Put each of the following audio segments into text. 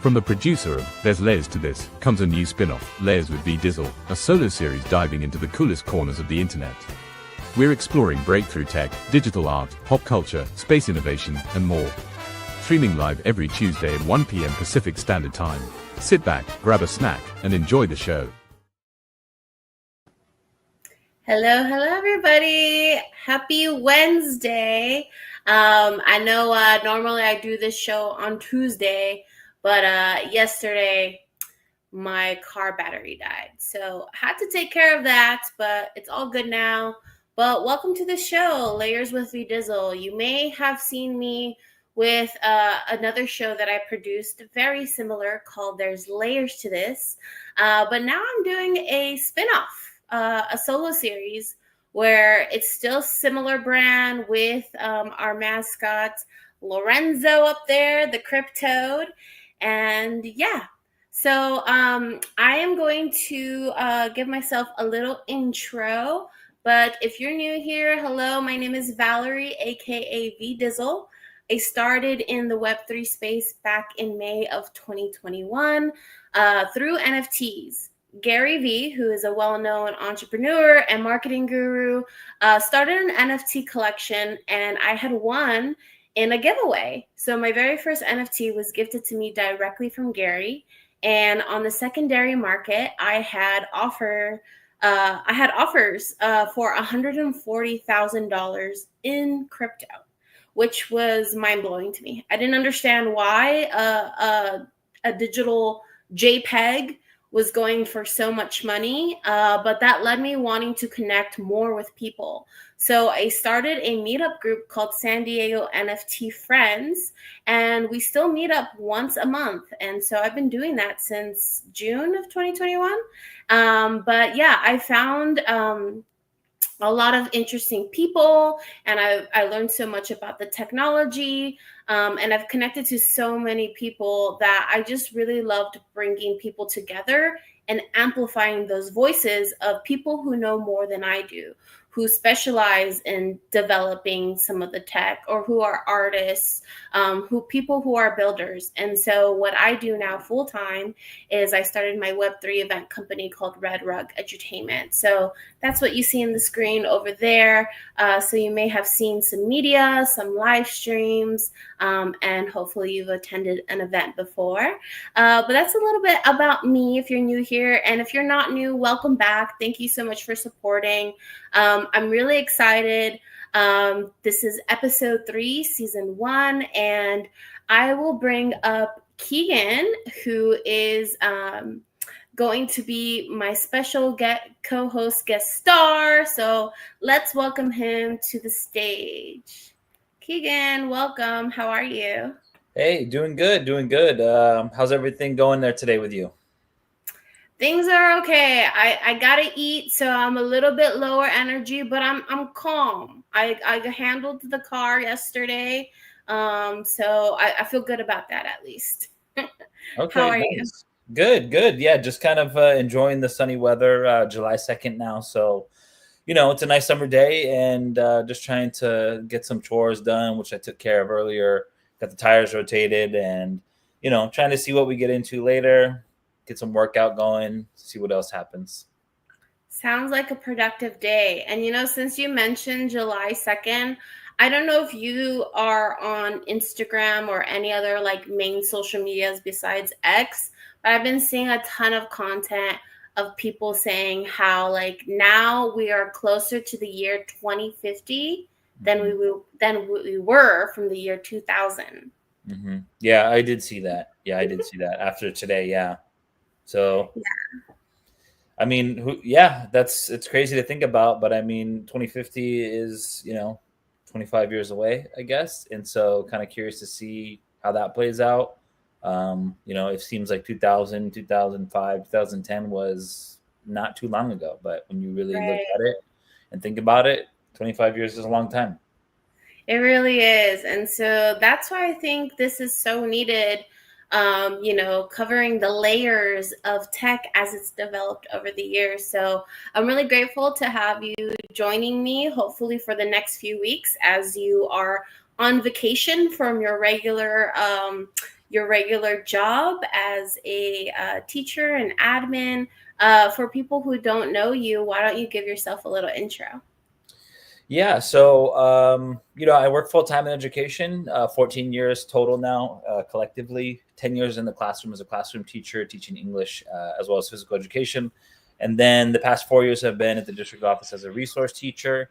From the producer of There's Layers to This comes a new spin-off, Layers with V Dizzle, a solo series diving into the coolest corners of the internet. We're exploring breakthrough tech, digital art, pop culture, space innovation, and more. Streaming live every Tuesday at 1 p.m. Pacific Standard Time. Sit back, grab a snack, and enjoy the show. Hello, everybody. Happy Wednesday. I know normally I do this show on Tuesday, but yesterday my car battery died. So I had to take care of that, but it's all good now. But welcome to the show, Layers with V Dizzle. You may have seen me with another show that I produced, very similar, called There's Layers to This. But now I'm doing a spinoff, a solo series where it's still similar brand with our mascot, Lorenzo up there, the Cryptoad. And yeah, so I am going to give myself a little intro. But if you're new here, hello, my name is Valerie, aka V Dizzle. I started in the Web3 space back in May of 2021 through NFTs. Gary Vee, who is a well-known entrepreneur and marketing guru, started an NFT collection, and I had won in a giveaway. So my very first NFT was gifted to me directly from Gary. And on the secondary market, I had offers for $140,000 in crypto, which was mind-blowing to me. I didn't understand why a digital JPEG was going for so much money, but that led me wanting to connect more with people. So I started a meetup group called San Diego NFT Friends, and we still meet up once a month. And so I've been doing that since June of 2021. But yeah, I found a lot of interesting people, and I learned so much about the technology, and I've connected to so many people that I just really loved bringing people together and amplifying those voices of people who know more than I do, who specialize in developing some of the tech, or who are artists, people who are builders. And so what I do now full time is I started my Web3 event company called Red Rug Edutainment. So that's what you see in the screen over there. So you may have seen some media, some live streams, and hopefully you've attended an event before. But that's a little bit about me if you're new here. And if you're not new, welcome back. Thank you so much for supporting. I'm really excited. This is episode 3, season 1, and I will bring up Keegan, who is going to be my special co-host guest star. So let's welcome him to the stage. Keegan, welcome. How are you? Hey, doing good. How's everything going there today with you? Things are okay. I gotta eat, so I'm a little bit lower energy, but I'm calm. I handled the car yesterday, so I feel good about that at least. Okay, how are nice. You? Good. Yeah, just kind of enjoying the sunny weather. July 2nd now, so it's a nice summer day, and just trying to get some chores done, which I took care of earlier. Got the tires rotated, and trying to see what we get into later. Get some workout going, see what else happens. Sounds like a productive day. And since you mentioned July 2nd, I don't know if you are on Instagram or any other main social medias besides X, but I've been seeing a ton of content of people saying how now we are closer to the year 2050 than we were from the year 2000. Mm-hmm. Yeah, I did see that. After today. Yeah. So, yeah. I mean, it's crazy to think about, but I mean, 2050 is, 25 years away, I guess. And so kind of curious to see how that plays out. It seems like 2000, 2005, 2010 was not too long ago, but when you really look at it and think about it, 25 years is a long time. It really is. And so that's why I think this is so needed. Covering the layers of tech as it's developed over the years. So I'm really grateful to have you joining me, hopefully for the next few weeks as you are on vacation from your regular, your regular job as a teacher and admin. For people who don't know you, why don't you give yourself a little intro? Yeah, so I work full time in education, 14 years total now, collectively. 10 years in the classroom as a classroom teacher, teaching English as well as physical education, and then the past 4 years have been at the district office as a resource teacher.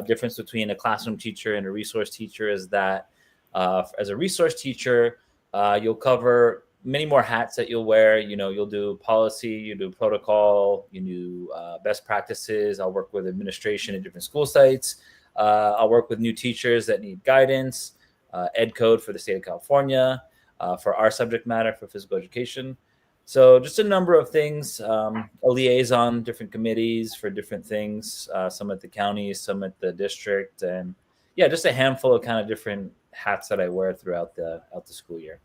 Difference between a classroom teacher and a resource teacher is that as a resource teacher, you'll cover many more hats that you'll wear. You'll do policy, you do protocol, you do best practices. I'll work with administration at different school sites. I'll work with new teachers that need guidance, ed code for the state of California, for our subject matter for physical education. So just a number of things, a liaison, different committees for different things, some at the county, some at the district, and yeah, just a handful of kind of different hats that I wear throughout the school year.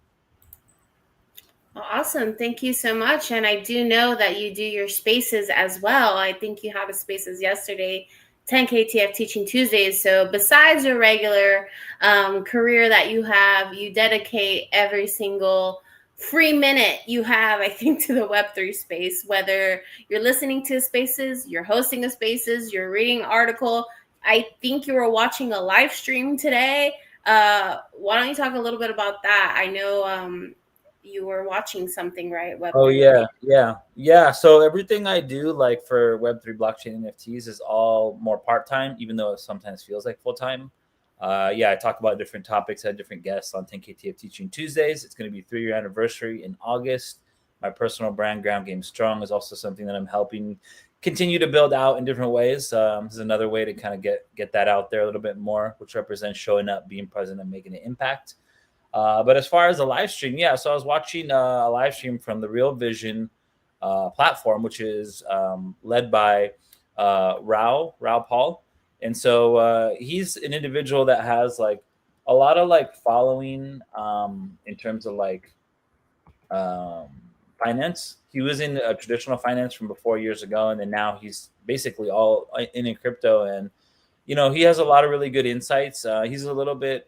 Awesome. Thank you so much. And I do know that you do your spaces as well. I think you had a spaces yesterday, 10 KTF Teaching Tuesdays. So besides your regular career that you have, you dedicate every single free minute you have, I think, to the Web3 space, whether you're listening to spaces, you're hosting a spaces, you're reading an article. I think you were watching a live stream today. Why don't you talk a little bit about that? I know you were watching something, right? Web3. Oh yeah. So everything I do, like for Web3 blockchain NFTs, is all more part-time, even though it sometimes feels like full-time. I talk about different topics, had different guests on 10 KTF Teaching Tuesdays. It's going to be 3-year anniversary in August. My personal brand, Ground Game Strong, is also something that I'm helping continue to build out in different ways. This is another way to kind of get that out there a little bit more, which represents showing up, being present, and making an impact. But as far as the live stream, so I was watching a live stream from the Real Vision platform, which is led by Raoul Paul. And so he's an individual that has like a lot of like following in terms of like finance. He was in traditional finance from before years ago, and then now he's basically all in crypto. And he has a lot of really good insights. He's a little bit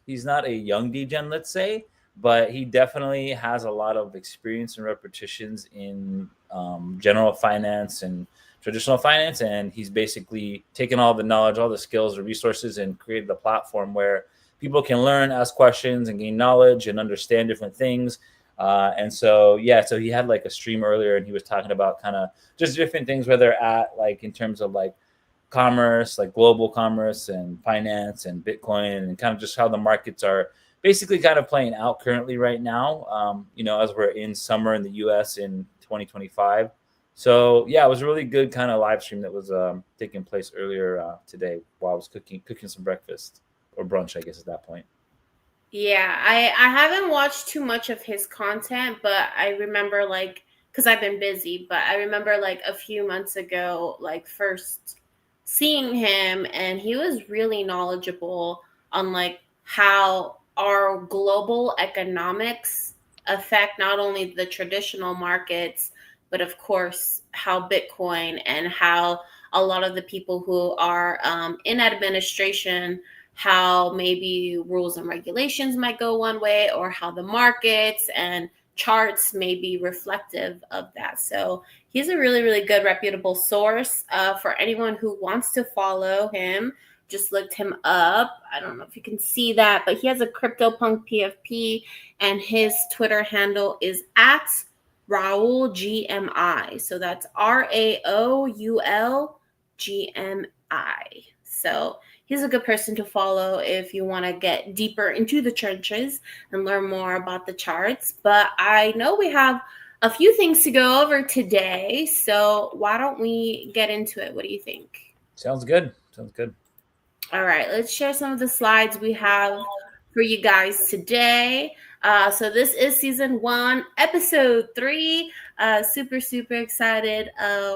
he's not a young degen, let's say, but he definitely has a lot of experience and repetitions in general finance and traditional finance. And he's basically taken all the knowledge, all the skills, the resources, and created a platform where people can learn, ask questions, and gain knowledge and understand different things. So he had like a stream earlier, and he was talking about kind of just different things where they're at, like in terms of like commerce, like global commerce and finance and Bitcoin, and kind of just how the markets are basically kind of playing out currently right now, as we're in summer in the US in 2025. So it was a really good kind of live stream that was taking place earlier today while I was cooking some breakfast or brunch, I guess at that point. Yeah, I haven't watched too much of his content, but I remember because I've been busy, but I remember a few months ago, first seeing him, and he was really knowledgeable on how our global economics affect not only the traditional markets, but of course how Bitcoin and how a lot of the people who are in administration, how maybe rules and regulations might go one way, or how the markets and charts may be reflective of that. So he's a really, really good, reputable source for anyone who wants to follow him. Just looked him up. I don't know if you can see that, but he has a CryptoPunk PFP, and his Twitter handle is at Raoul GMI. So that's RAOUL GMI. So he's a good person to follow if you want to get deeper into the trenches and learn more about the charts. But I know we have a few things to go over today, so why don't we get into it? What do you think? Sounds good. All right, let's share some of the slides we have for you guys today. So this is season 1, episode 3. Super, super excited.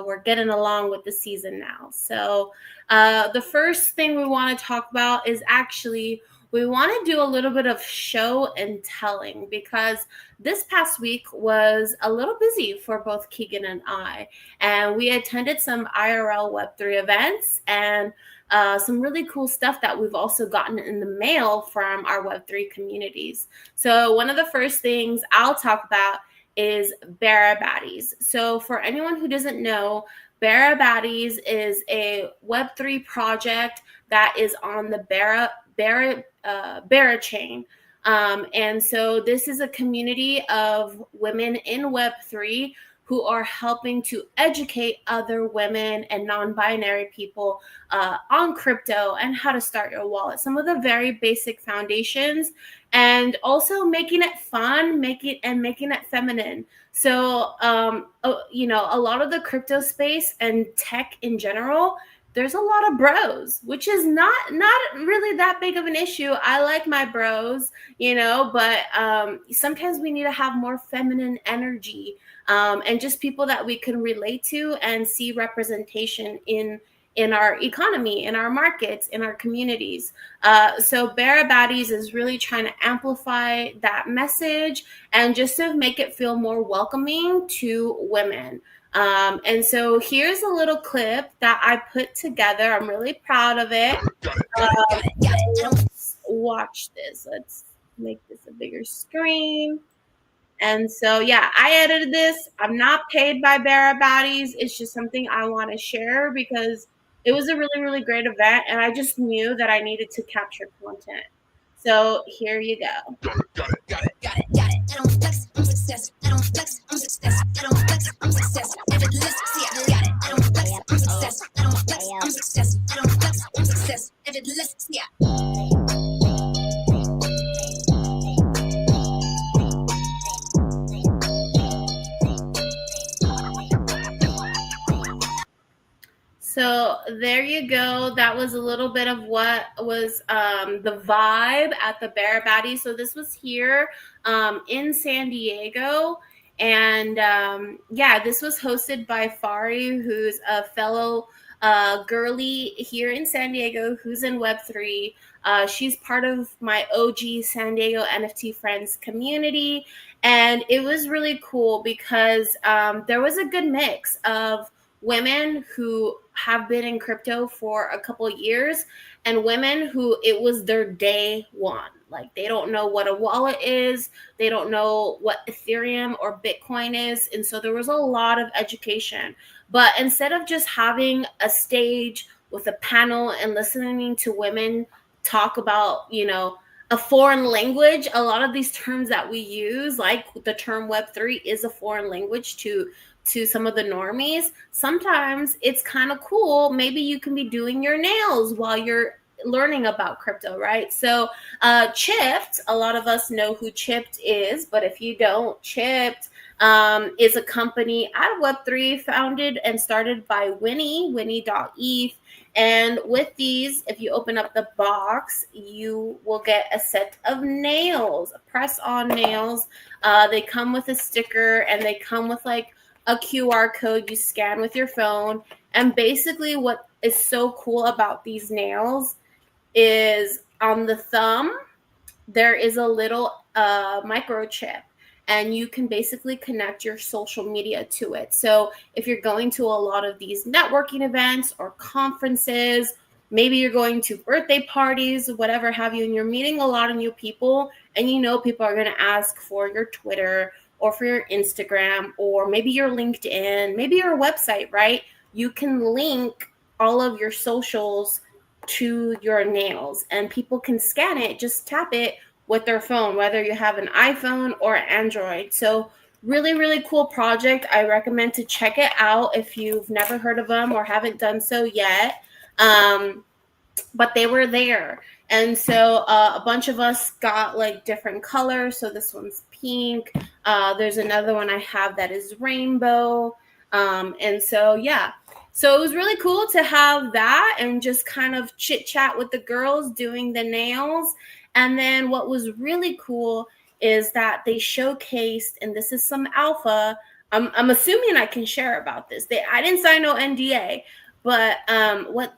We're getting along with the season now. So the first thing we want to talk about is actually we want to do a little bit of show and telling, because this past week was a little busy for both Keegan and I. And we attended some IRL Web3 events, and some really cool stuff that we've also gotten in the mail from our Web3 communities. So one of the first things I'll talk about is Bara Baddies. So for anyone who doesn't know, Bara Baddies is a Web3 project that is on the Bara chain. And so this is a community of women in Web3 who are helping to educate other women and non-binary people on crypto and how to start your wallet. Some of the very basic foundations, and also making it fun, making it feminine. So, you know, a lot of the crypto space and tech in general, there's a lot of bros, which is not really that big of an issue. I like my bros, you know, but sometimes we need to have more feminine energy, and just people that we can relate to and see representation in our economy, in our markets, in our communities. So Bara Baddies is really trying to amplify that message and just to make it feel more welcoming to women. And so here's a little clip that I put together. I'm really proud of it. Let's watch this. Let's make this a bigger screen. And so, yeah, I edited this. I'm not paid by Bara Baddies. It's just something I want to share because it was a really, really great event. And I just knew that I needed to capture content. So here you go. Got it. I don't flex, I'm success. I don't flex, I'm success. I don't flex, I'm success. Effortless, see I got it. I don't flex, I'm success. I don't flex, I'm success. I don't flex, I'm success. Effortless, see So there you go. That was a little bit of what was the vibe at the Bara Baddies. So this was here in San Diego. And yeah, this was hosted by Fari, who's a fellow girly here in San Diego, who's in Web3. She's part of my OG San Diego NFT Friends community. And it was really cool because there was a good mix of women who have been in crypto for a couple of years and women who it was their day one. Like they don't know what a wallet is. They don't know what Ethereum or Bitcoin is. And so there was a lot of education. But instead of just having a stage with a panel and listening to women talk about, you know, a foreign language, a lot of these terms that we use, like the term Web3 is a foreign language to some of the normies. Sometimes it's kind of cool. Maybe you can be doing your nails while you're learning about crypto, right? So Chipped, a lot of us know who Chipped is, but if you don't, Chipped is a company out of Web3 founded and started by Winnie.eth. And with these, if you open up the box, you will get a set of nails, press-on nails. They come with a sticker and they come with like a QR code you scan with your phone. And basically what is so cool about these nails is on the thumb, there is a little microchip and you can basically connect your social media to it. So if you're going to a lot of these networking events or conferences, maybe you're going to birthday parties, whatever have you, and you're meeting a lot of new people and you know people are going to ask for your Twitter or for your Instagram, or maybe your LinkedIn, maybe your website, right? You can link all of your socials to your nails and people can scan it, just tap it with their phone, whether you have an iPhone or Android. So really, really cool project. I recommend to check it out if you've never heard of them or haven't done so yet. But they were there. And so a bunch of us got like different colors. So this one's pink. There's another one I have that is rainbow. And so, yeah. So it was really cool to have that and just kind of chit chat with the girls doing the nails. And then what was really cool is that they showcased, and this is some alpha. I'm assuming I can share about this. I didn't sign no NDA, but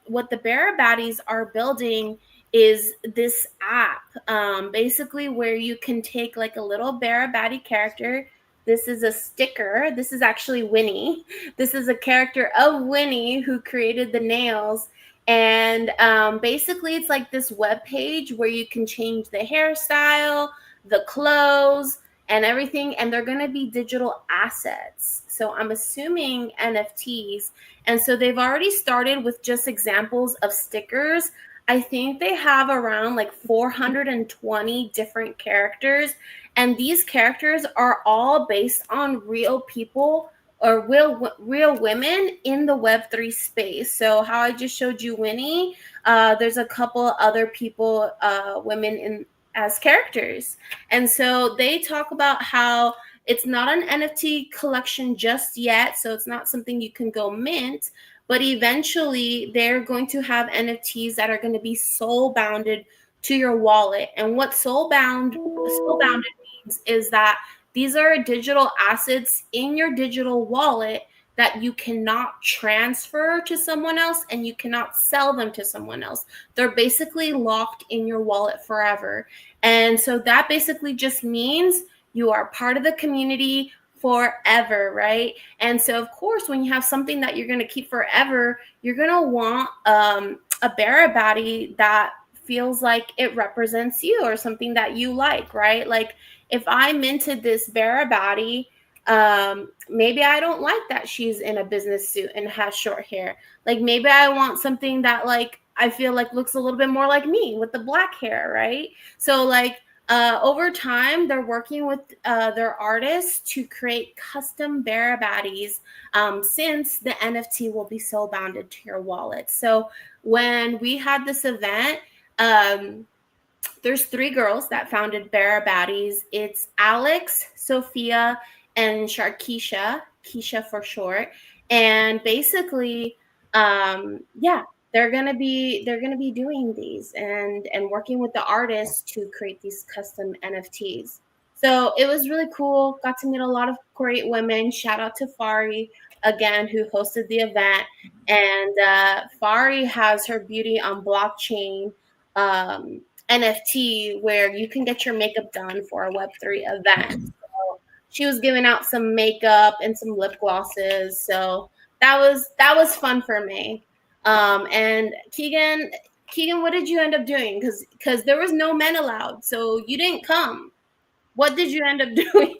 what the Bara Baddies are building is this app, basically where you can take like a little Bara Baddie character. This is a sticker. This is actually Winnie. This is a character of Winnie who created the nails. And basically, it's like this web page where you can change the hairstyle, the clothes, and everything. And they're going to be digital assets. So I'm assuming NFTs. And so they've already started with just examples of stickers. I think they have around like 420 different characters. And these characters are all based on real people or real women in the Web3 space. So how I just showed you Winnie, there's a couple other people, women in as characters. And so they talk about how it's not an NFT collection just yet. So it's not something you can go mint, but eventually they're going to have NFTs that are going to be soul bounded to your wallet. And what soul bounded means is that these are digital assets in your digital wallet that you cannot transfer to someone else and you cannot sell them to someone else. They're basically locked in your wallet forever. And so that basically just means you are part of the community forever, right? And so, of course, when you have something that you're going to keep forever, you're going to want a Barabati that feels like it represents you or something that you like, right? Like, if I minted this Barabati, maybe I don't like that she's in a business suit and has short hair. Like, maybe I want something that, like, I feel like looks a little bit more like me with the black hair, right? So, like, over time, they're working with their artists to create custom Barabatis, since the NFT will be soul bounded to your wallet. So when we had this event, there's 3 girls that founded Barabatis. It's Alex, Sophia, and Sharkeisha, Keisha for short. And basically, they're gonna be doing these and working with the artists to create these custom NFTs. So it was really cool. Got to meet a lot of great women. Shout out to Fari again, who hosted the event. And Fari has her Beauty on Blockchain NFT where you can get your makeup done for a Web3 event. So she was giving out some makeup and some lip glosses. So that was fun for me. And Keegan, what did you end up doing? Because there was no men allowed, so you didn't come. What did you end up doing?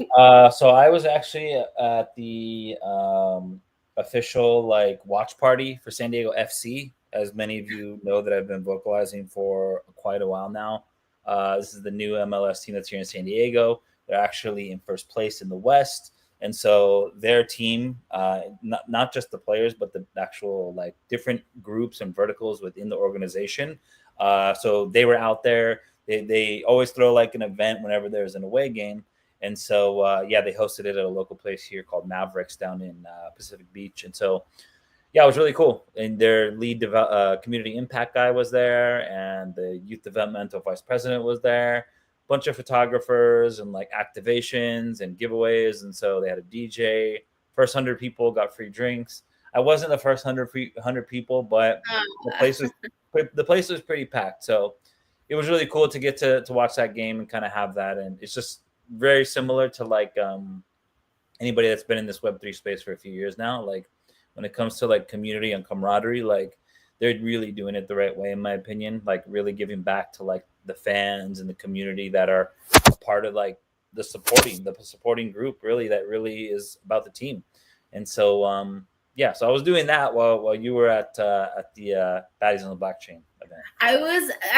So I was actually at the official like watch party for San Diego FC. As many of you know, that I've been vocalizing for quite a while now. This is the new MLS team that's here in San Diego. They're actually in first place in the West. And so their team, not just the players, but the actual like different groups and verticals within the organization. So they were out there. They always throw like an event whenever there's an away game. And so, they hosted it at a local place here called Mavericks down in Pacific Beach. And so, it was really cool. And their lead community impact guy was there, and the youth developmental vice president was there. Bunch of photographers and like activations and giveaways. And so they had a DJ. First 100 people got free drinks. I wasn't the first 100 people, but the place was pretty packed. So it was really cool to get to watch that game and kind of have that. And it's just very similar to like anybody that's been in this Web3 space for a few years now. Like when it comes to like community and camaraderie, like they're really doing it the right way, in my opinion, like really giving back to like the fans and the community that are a part of like the supporting group, really, that really is about the team. And so, so I was doing that while you were at the Baddies on the Blockchain event. I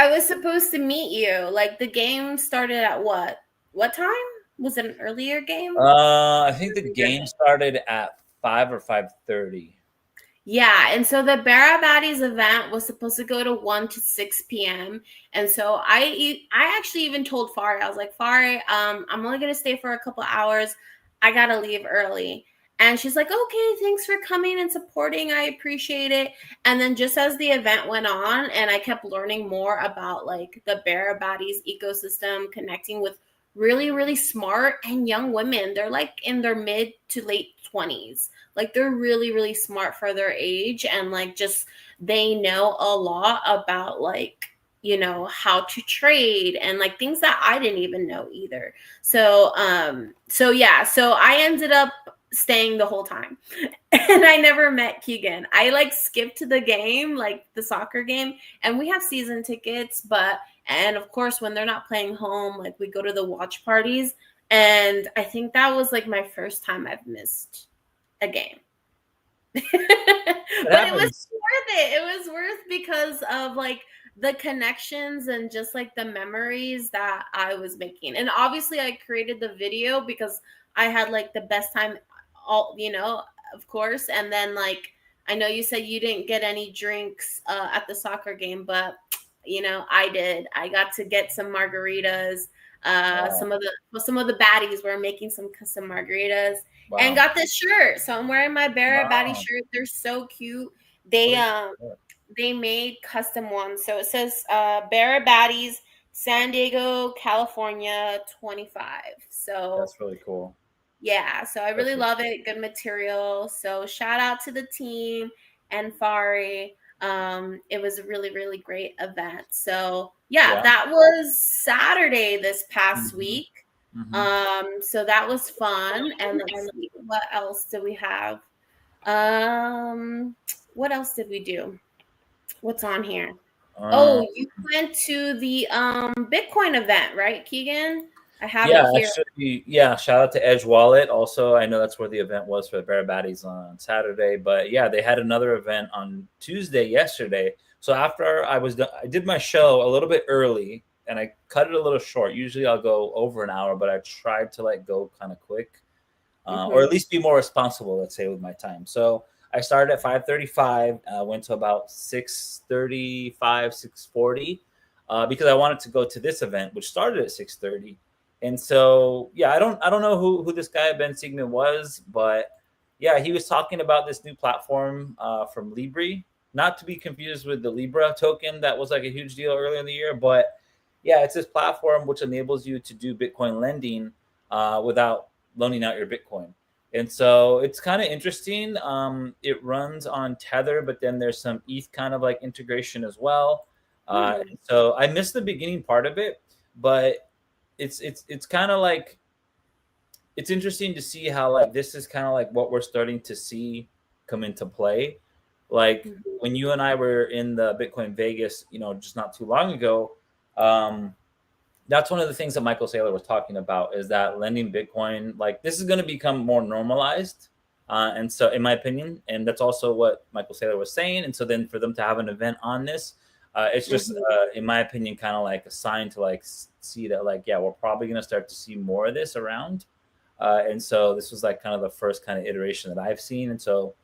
was supposed to meet you. Like the game started at what time? Was it an earlier game? I think the game started at 5 or 5:30. Yeah, and so the Barabaddies event was supposed to go to 1 to 6 p.m. And so I actually even told Fari, I was like, Fari, I'm only going to stay for a couple hours. I got to leave early. And she's like, okay, thanks for coming and supporting. I appreciate it. And then just as the event went on and I kept learning more about like the Barabaddies ecosystem, connecting with really, really smart and young women. They're like in their mid to late 20s. Like they're really, really smart for their age. And like just they know a lot about like, you know, how to trade and like things that I didn't even know either. So I ended up staying the whole time. And I never met Keegan. I like skipped the game, like the soccer game, and we have season tickets, and of course when they're not playing home, like we go to the watch parties, and I think that was like my first time I've missed a game. But it was worth it. It was worth because of like the connections and just like the memories that I was making. And obviously I created the video because I had like the best time, all, of course. And then like, I know you said you didn't get any drinks at the soccer game, but I did. I got to get some margaritas. Wow. Some of the baddies were making some custom margaritas. Wow. And got this shirt. So I'm wearing my Barra Baddie shirt. They're so cute. They made custom ones. So it says Barra Baddies, San Diego, California, 25. So that's really cool. Yeah. So I really love it. Good material. So shout out to the team and Fari. It was a really, really great event. So yeah. That was Saturday this past week. Mm-hmm. So that was fun. And let's see, what else did we have? What else did we do? What's on here? You went to the Bitcoin event, right, Keegan? I have it here. Actually, shout out to Edge Wallet. Also, I know that's where the event was for the Barra Baddies on Saturday. But yeah, they had another event on Tuesday, yesterday. So after I was done, I did my show a little bit early and I cut it a little short. Usually I'll go over an hour, but I tried to like go kind of quick, or at least be more responsible, let's say, with my time. So I started at 5:35, went to about 6:35, 6:40, because I wanted to go to this event, which started at 6:30. And so, I don't know who this guy Ben Siegman was, but yeah, he was talking about this new platform from Libra, not to be confused with the Libra token that was like a huge deal earlier in the year, but yeah, it's this platform which enables you to do Bitcoin lending without loaning out your Bitcoin. And so it's kind of interesting. It runs on Tether, but then there's some ETH kind of like integration as well. So I missed the beginning part of it, but it's kind of like, it's interesting to see how like this is kind of like what we're starting to see come into play. Like when you and I were in the Bitcoin Vegas, just not too long ago, that's one of the things that Michael Saylor was talking about, is that lending Bitcoin, like this is going to become more normalized. And so in my opinion, and that's also what Michael Saylor was saying. And so then for them to have an event on this, it's just, in my opinion, kind of like a sign to like see that like, we're probably going to start to see more of this around. And so this was like kind of the first kind of iteration that I've seen. And so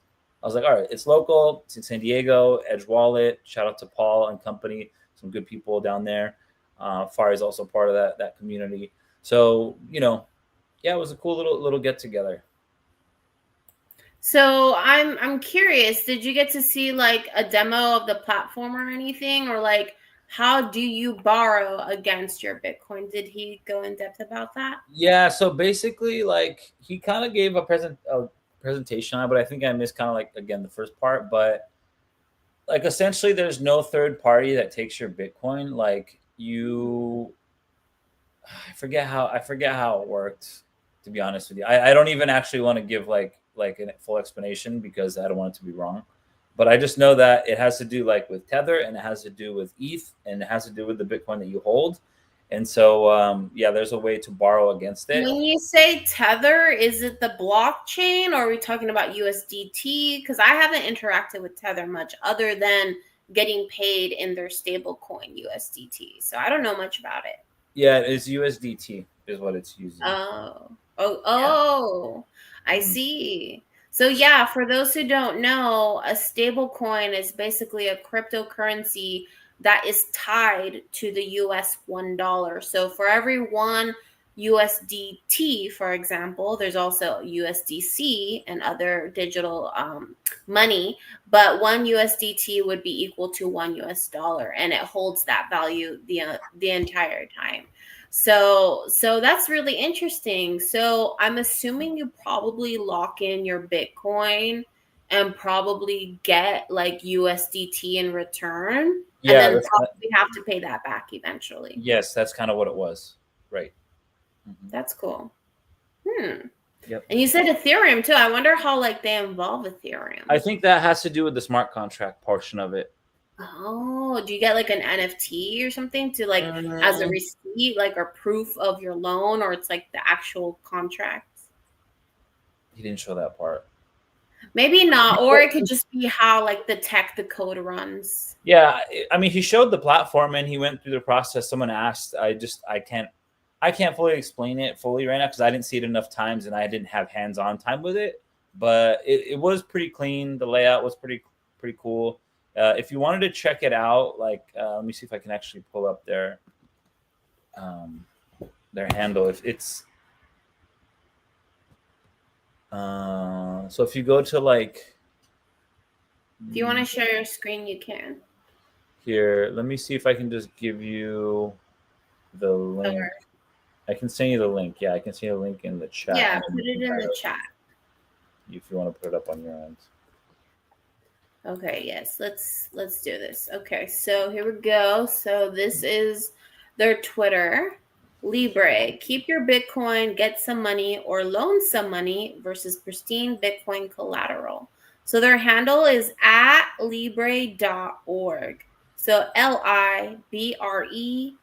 I was like, all right, it's local. It's in San Diego, Edge Wallet. Shout out to Paul and company. Some good people down there. Far is also part of that community. So, it was a cool little get together. So I'm curious, did you get to see like a demo of the platform or anything, or like how do you borrow against your Bitcoin? Did he go in depth about that? Yeah, so basically like he kind of gave a presentation on it, but I think I missed kind of like, again, the first part. But like essentially there's no third party that takes your Bitcoin. Like I forget how it worked, to be honest with you. I don't even actually want to give like a full explanation because I don't want it to be wrong. But I just know that it has to do like with Tether, and it has to do with ETH, and it has to do with the Bitcoin that you hold. And so, there's a way to borrow against it. When you say Tether, is it the blockchain, or are we talking about USDT? Because I haven't interacted with Tether much other than getting paid in their stable coin, USDT. So I don't know much about it. Yeah, it's USDT is what it's using. I see. So for those who don't know, a stable coin is basically a cryptocurrency that is tied to the US $1. So for every one USDT, for example, there's also USDC and other digital money, but one USDT would be equal to $1 US, and it holds that value the entire time. So that's really interesting. So I'm assuming you probably lock in your Bitcoin and probably get like USDT in return. Yeah, and then probably have to pay that back eventually. Yes, that's kind of what it was. Right. That's cool. Yep. And you said Ethereum too. I wonder how like they involve Ethereum. I think that has to do with the smart contract portion of it. Oh, do you get like an NFT or something to like as a receipt, like or proof of your loan, or it's like the actual contract? He didn't show that part. Maybe not, or it could just be how like the code runs. Yeah, I mean, he showed the platform and he went through the process. Someone asked, I can't fully explain it fully right now because I didn't see it enough times and I didn't have hands-on time with it. But it was pretty clean. The layout was pretty cool. If you wanted to check it out, like let me see if I can actually pull up their handle. If it's so if you go to like, if you want to share your screen, you can. Here, let me see if I can just give you the link. Sure. I can send you the link. Yeah, I can send you the link in the chat. Yeah, put it in the chat. If you want to put it up on your end. Okay, yes, let's do this. Okay, so here we go. So this is their Twitter. Libre, keep your Bitcoin, get some money, or loan some money versus pristine Bitcoin collateral. So their handle is at libre.org. So LIBREDOTORG,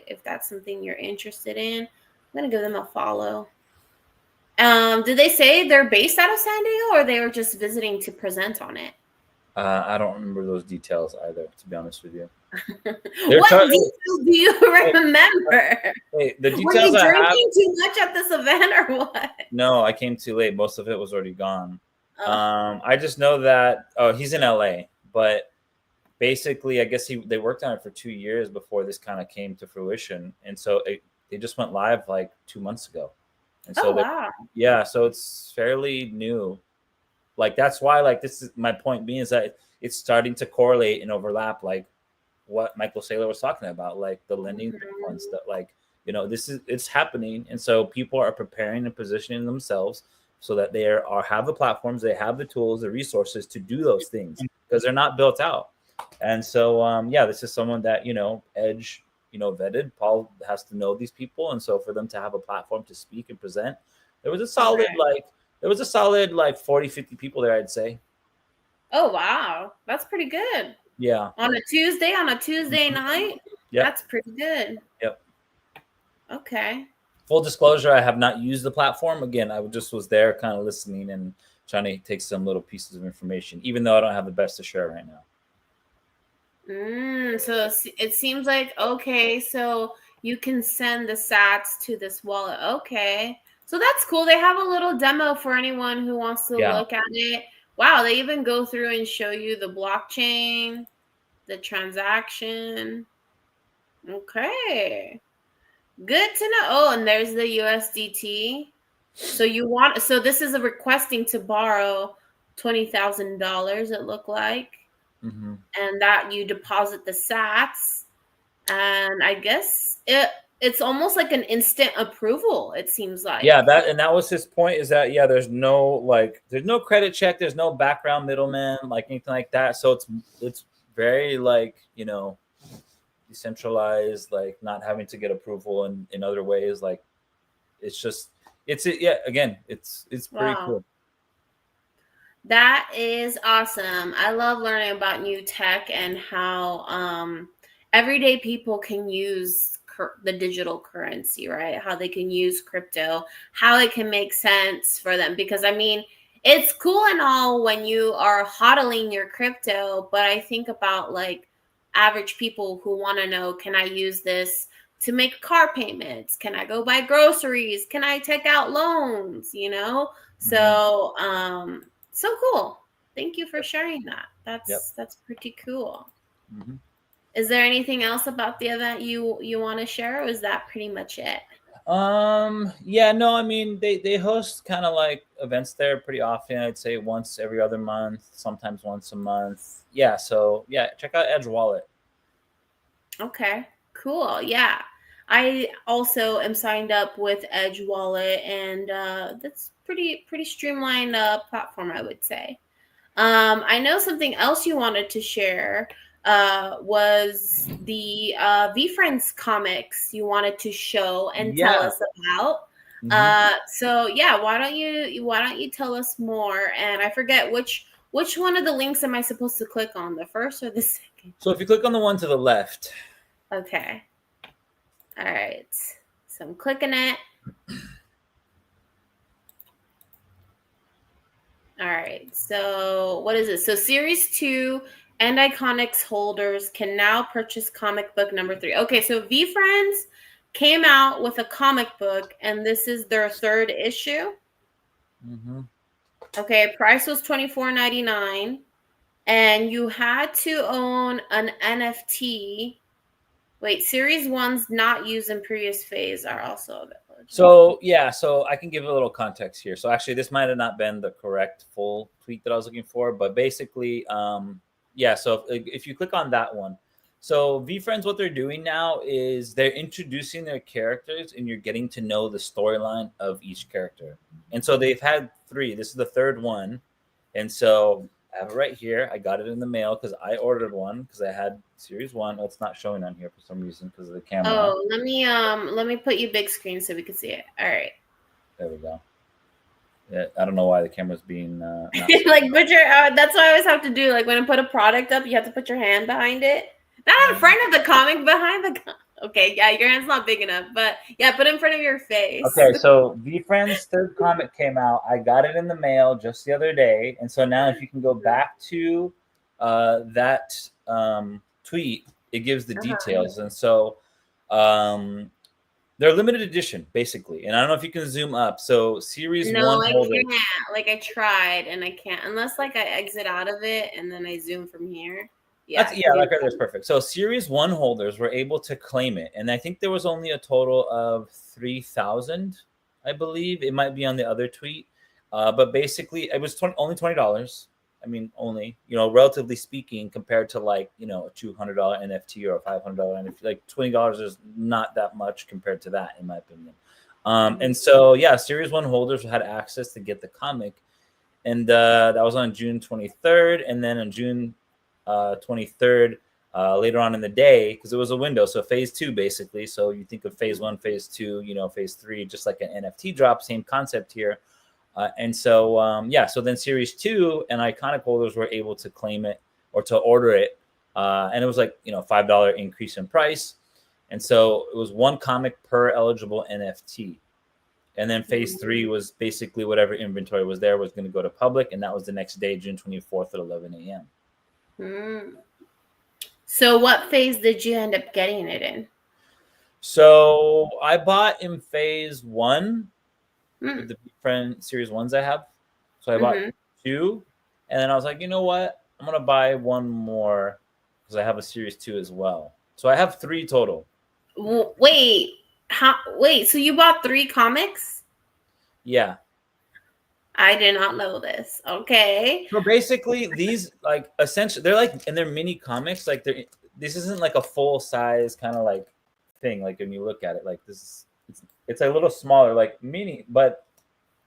if that's something you're interested in. I'm going to give them a follow. Did they say they're based out of San Diego or they were just visiting to present on it? I don't remember those details either, to be honest with you. What details do you remember? Hey, the Were details you I have. drinking too much at this event or what? No, I came too late. Most of it was already gone. I just know that he's in LA, but basically, I guess they worked on it for 2 years before this kind of came to fruition, and so they just went live like 2 months ago. And so wow. Yeah, so it's fairly new. Like that's why, like this is my point being is that it's starting to correlate and overlap, like what Michael Saylor was talking about, like the lending points that, like, you know, it's happening, and so people are preparing and positioning themselves so that they have the platforms, they have the tools, the resources to do those things because they're not built out. And so this is someone that, you know, Edge, you know, vetted. Paul has to know these people, and so for them to have a platform to speak and present, there was a solid like 40, 50 people there, I'd say. Oh wow, that's pretty good. Yeah. On a Tuesday night? Yeah. That's pretty good. Yep. Okay. Full disclosure, I have not used the platform. Again, I just was there kind of listening and trying to take some little pieces of information, even though I don't have the best to share right now. So it seems like, okay, so you can send the sats to this wallet. Okay. So that's cool. They have a little demo for anyone who wants to look at it. Wow, they even go through and show you the blockchain, the transaction. Okay. Good to know. Oh, and there's the USDT. So this is a requesting to borrow $20,000, it looked like. Mm-hmm. And that you deposit the sats. And I guess it's almost like an instant approval, it seems like. Yeah, that was his point, is that there's no credit check, there's no background middleman, like anything like that. So it's very like, you know, decentralized, like not having to get approval in other ways. Like it's again, it's pretty cool. That is awesome. I love learning about new tech and how everyday people can use the digital currency, right? How they can use crypto, how it can make sense for them. Because I mean, it's cool and all when you are hodling your crypto, but I think about like average people who want to know, can I use this to make car payments? Can I go buy groceries? Can I take out loans? You know? So, so cool. Thank you for sharing that. That's pretty cool. Mm-hmm. Is there anything else about the event you want to share, or is that pretty much it? I mean, they host kind of like events there pretty often. I'd say once every other month, sometimes once a month. Yeah, so check out Edge Wallet. Okay, cool. Yeah, I also am signed up with Edge Wallet, and that's pretty streamlined platform, I would say. I know something else you wanted to share. was the V Friends comics you wanted to show and tell Yeah. us about. Mhm. So yeah, why don't you tell us more? And I forget which one of the links am I supposed to click on, the first or the second? So if you click on the one to the left, Okay. All right. So I'm clicking it. All right. So what is it? So series 2 and Iconics holders can now purchase comic book number 3. Okay, so V Friends came out with a comic book and this is their 3rd issue. mhm. Okay, price was $24.99 and you had to own an NFT. Wait, series 1's not used in previous phase are also available. So yeah, so I can give a little context here. So actually, this might have not been the correct full tweet that I was looking for, but basically, yeah. So if you click on that one, so V Friends, what they're doing now is they're introducing their characters, and you're getting to know the storyline of each character. And so they've had 3. This is the 3rd one, and so I have it right here. I got it in the mail because I ordered one because I had series 1. Oh, it's not showing on here for some reason because of the camera. Oh, let me put you big screen so we can see it. All right. There we go. Yeah, I don't know why the camera's being not Like put your that's what I always have to do. Like when I put a product up, you have to put your hand behind it. Not in front of the comic, behind the okay, yeah, your hand's not big enough, but yeah, put it in front of your face. Okay, so V Friends' 3rd comic came out. I got it in the mail just the other day, and so now if you can go back to that tweet, it gives the details, and so they're limited edition basically. And I don't know if you can zoom up. So series No, 1 I holder. can't. Like I tried and I can't unless like I exit out of it and then I zoom from here. Yeah, Like that's perfect. So series 1 holders were able to claim it, and I think there was only a total of 3,000. I believe it might be on the other tweet, but basically it was only $20. I mean, only, relatively speaking, compared to like a $200 NFT or a $500 NFT, like $20 is not that much compared to that, in my opinion. And so yeah, series 1 holders had access to get the comic, and that was on June 23rd, and then on June 23rd, later on in the day, because it was a window. So phase 2, basically. So you think of phase 1, phase 2, phase 3, just like an NFT drop, same concept here. And so, so then series 2 and Iconic holders were able to claim it or to order it. And it was like, $5 increase in price. And so it was 1 comic per eligible NFT. And then phase 3 was basically whatever inventory was there was going to go to public. And that was the next day, June 24th at 11 a.m. So what phase did you end up getting it in? So I bought in phase 1 with the friend series 1s I have. So I bought 2, and then I was like, you know what? I'm gonna buy 1 more because I have a series 2 as well. So I have 3 total. Wait, so you bought 3 comics? Yeah. I did not know this. Okay. So basically, these like essentially they're like, and they're mini comics. Like this isn't like a full size kind of like thing. Like when you look at it, like it's a little smaller, like mini. But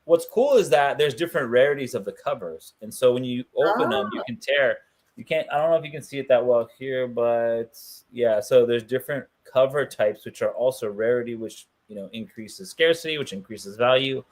what's cool is that there's different rarities of the covers, and so when you open them, you can tear. You can't. I don't know if you can see it that well here, but yeah. So there's different cover types, which are also rarity, which increases scarcity, which increases value,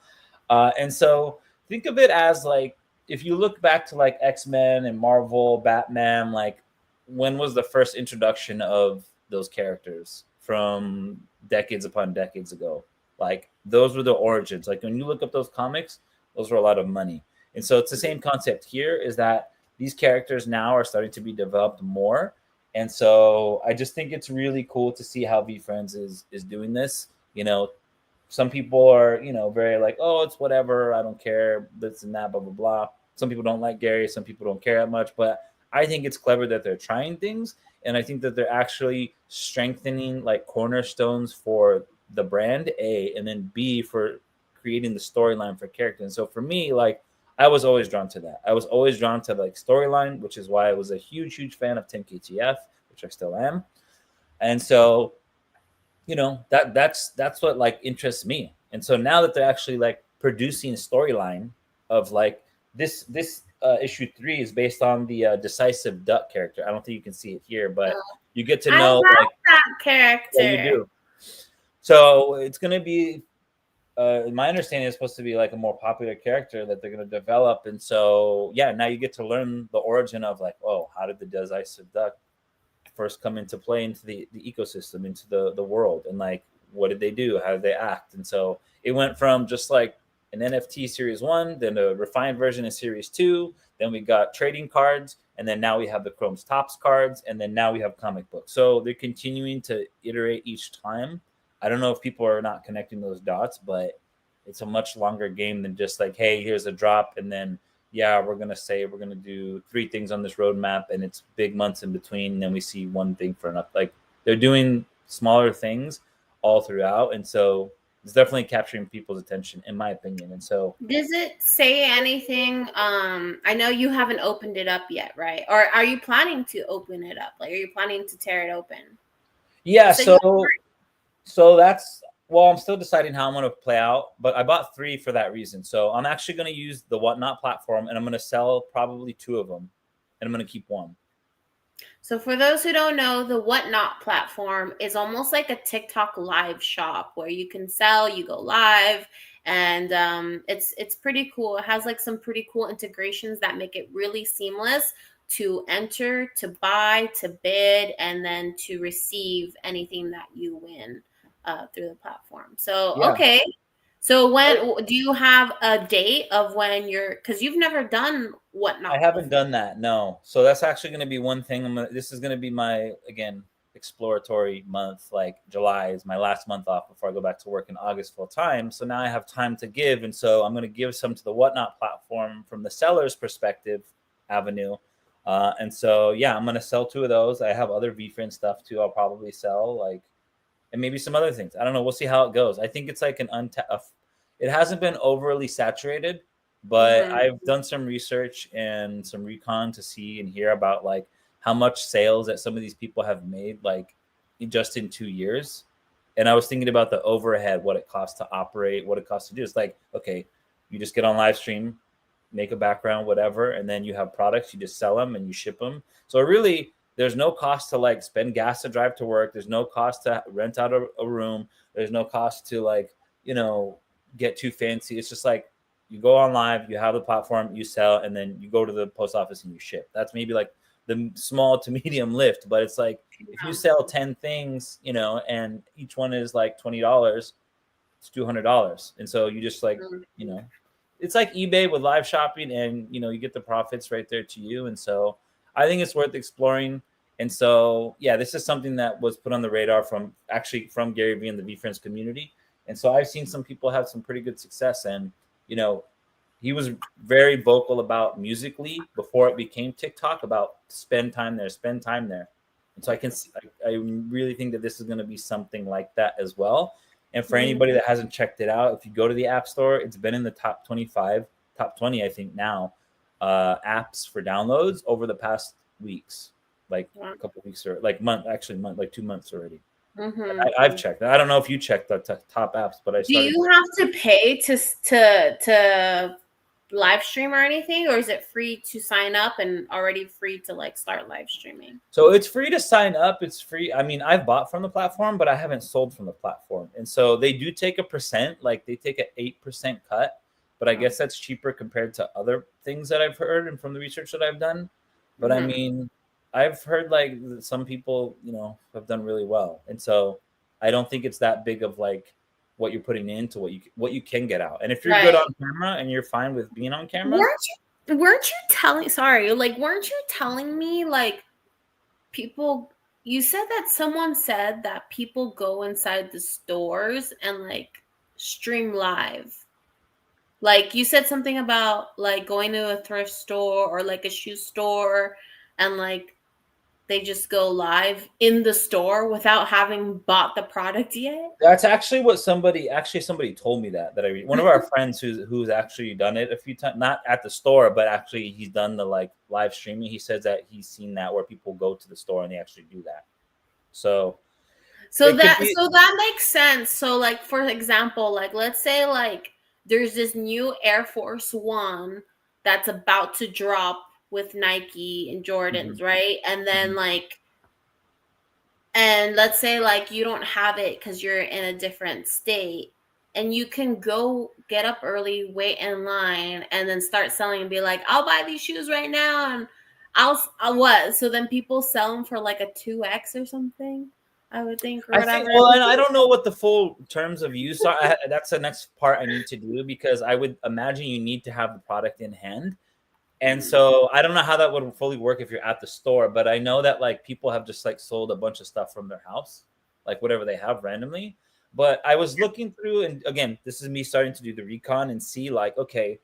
and so. Think of it as like if you look back to like X-Men and Marvel, Batman, like when was the first introduction of those characters from decades upon decades ago? Like those were the origins. Like when you look up those comics, those were a lot of money. And so it's the same concept here is that these characters now are starting to be developed more. And so I just think it's really cool to see how V Friends is doing this. Some people are, very like, oh, it's whatever. I don't care. This and that, blah, blah, blah. Some people don't like Gary. Some people don't care that much. But I think it's clever that they're trying things. And I think that they're actually strengthening like cornerstones for the brand, A, and then B, for creating the storyline for characters. And so for me, like, I was always drawn to that. I was always drawn to like storyline, which is why I was a huge, huge fan of 10KTF, which I still am. And so that's what like interests me. And so now that they're actually like producing a storyline of like this issue 3 is based on the Decisive Duck character. I don't think you can see it here, but you get to I know love like that character. yeah, you do. So it's going to be, my understanding is supposed to be like a more popular character that they're going to develop, and so yeah, now you get to learn the origin of like, oh, how did the Decisive Duck first come into play into the ecosystem, into the world, and like what did they do, how did they act, and so it went from just like an NFT series 1, then a refined version in series 2, then we got trading cards, and then now we have the Chrome's Tops cards, and then now we have comic books. So they're continuing to iterate each time. I don't know if people are not connecting those dots, but it's a much longer game than just like, hey, here's a drop, and then yeah, we're gonna do 3 things on this roadmap, and it's big months in between, and then we see one thing for enough. Like they're doing smaller things all throughout, and so it's definitely capturing people's attention, in my opinion. And so, Does it say anything? I know you haven't opened it up yet, right? Or are you planning to open it up? Like, are you planning to tear it open? yeah, So so that's, well, I'm still deciding how I'm going to play out, but I bought 3 for that reason. So I'm actually going to use the Whatnot platform, and I'm going to sell probably 2 of them, and I'm going to keep 1. So for those who don't know, the Whatnot platform is almost like a TikTok live shop where you can sell, you go live, and it's pretty cool. It has like some pretty cool integrations that make it really seamless to enter, to buy, to bid, and then to receive anything that you win through the platform. So Yeah. okay. So when do you have a date of when you're, because you've never done Whatnot? I haven't done that, no. So that's actually going to be one thing. This is going to be my, again, exploratory month. Like July is my last month off before I go back to work in August full time. So now I have time to give, and so I'm going to give some to the Whatnot platform from the seller's perspective avenue. And so yeah, I'm going to sell 2 of those. I have other VFriend stuff too. I'll probably sell, like, and maybe some other things. I don't know. We'll see how it goes. I think it's like it hasn't been overly saturated, but I've done some research and some recon to see and hear about like how much sales that some of these people have made, like just in 2 years. And I was thinking about the overhead, what it costs to operate, what it costs to do. It's like, okay, you just get on live stream, make a background, whatever, and then you have products, you just sell them and you ship them. So really, there's no cost to like spend gas to drive to work. There's no cost to rent out a room. There's no cost to like, get too fancy. It's just like you go on live, you have the platform, you sell, and then you go to the post office and you ship. That's maybe like the small to medium lift, but it's like if you sell 10 things, and each one is like $20, it's $200. And so you just like, it's like eBay with live shopping, and you get the profits right there to you. And so I think it's worth exploring. And so yeah, this is something that was put on the radar from Gary Vee and the VFriends community. And so I've seen some people have some pretty good success. And he was very vocal about Musical.ly before it became TikTok, about spend time there. And so I really think that this is going to be something like that as well. And for anybody that hasn't checked it out, if you go to the App Store, it's been in the top 20, I think now, apps for downloads over the past weeks, like a couple of weeks or like like 2 months already. I've checked. I don't know if you checked the top apps, but I started. Do you have to pay to live stream or anything, or is it free to sign up and already free to like start live streaming? So it's free to sign up. It's free. I mean, I've bought from the platform, but I haven't sold from the platform. And so they do take a percent, like they take an 8% cut, but I guess that's cheaper compared to other things that I've heard and from the research that I've done. But I mean, I've heard like some people, have done really well. And so I don't think it's that big of like what you're putting into what you can get out. And if you're good on camera and you're fine with being on camera. Weren't you telling me like people, you said that someone said that people go inside the stores and like stream live. Like you said something about like going to a thrift store or like a shoe store and like they just go live in the store without having bought the product yet. That's actually what somebody told me that I read. One of our friends who's actually done it a few times, not at the store, but actually he's done the like live streaming. He says that he's seen that where people go to the store and they actually do that. So that makes sense. So like, for example, like let's say like there's this new Air Force One that's about to drop with Nike and Jordans, right? And then like, and let's say like you don't have it because you're in a different state, and you can go get up early, wait in line, and then start selling and be like, I'll buy these shoes right now, and I'll what? So then people sell them for like a 2x or something, I would think, or I whatever. think, well, and I don't know what the full terms of use are. That's the next part I need to do, because I would imagine you need to have the product in hand. And so I don't know how that would fully work if you're at the store, but I know that like people have just like sold a bunch of stuff from their house, like whatever they have randomly. But I was looking through, and again, this is me starting to do the recon and see like, okay,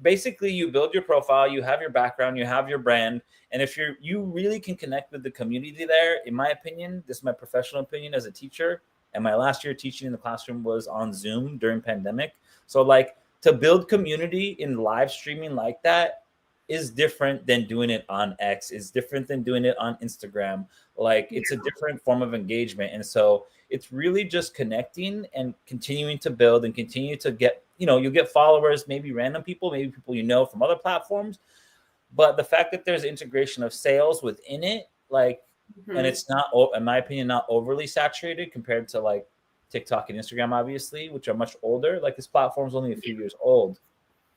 basically you build your profile, you have your background, you have your brand, and if you really can connect with the community there, in my opinion, this is my professional opinion as a teacher, and my last year teaching in the classroom was on Zoom during pandemic. So like, to build community in live streaming like that is different than doing it on X, is different than doing it on Instagram. Like, it's a different form of engagement. And so it's really just connecting and continuing to build and continue to get, you'll get followers, maybe random people, maybe people from other platforms. But the fact that there's integration of sales within it, like, and it's not, in my opinion, not overly saturated compared to like TikTok and Instagram, obviously, which are much older. Like, this platform is only a few years old.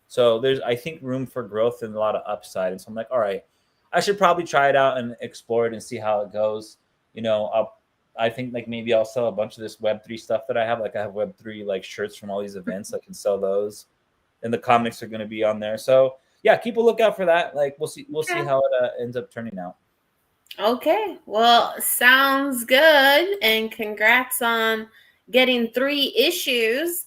So there's, I think, room for growth and a lot of upside. And so I'm like, all right, I should probably try it out and explore it and see how it goes. I think like maybe I'll sell a bunch of this Web3 stuff that I have. Like, I have Web3 like shirts from all these events. I can sell those, and the comics are going to be on there. So yeah, keep a lookout for that. Like, we'll see how it ends up turning out. Okay, well, sounds good, and congrats on getting 3 issues.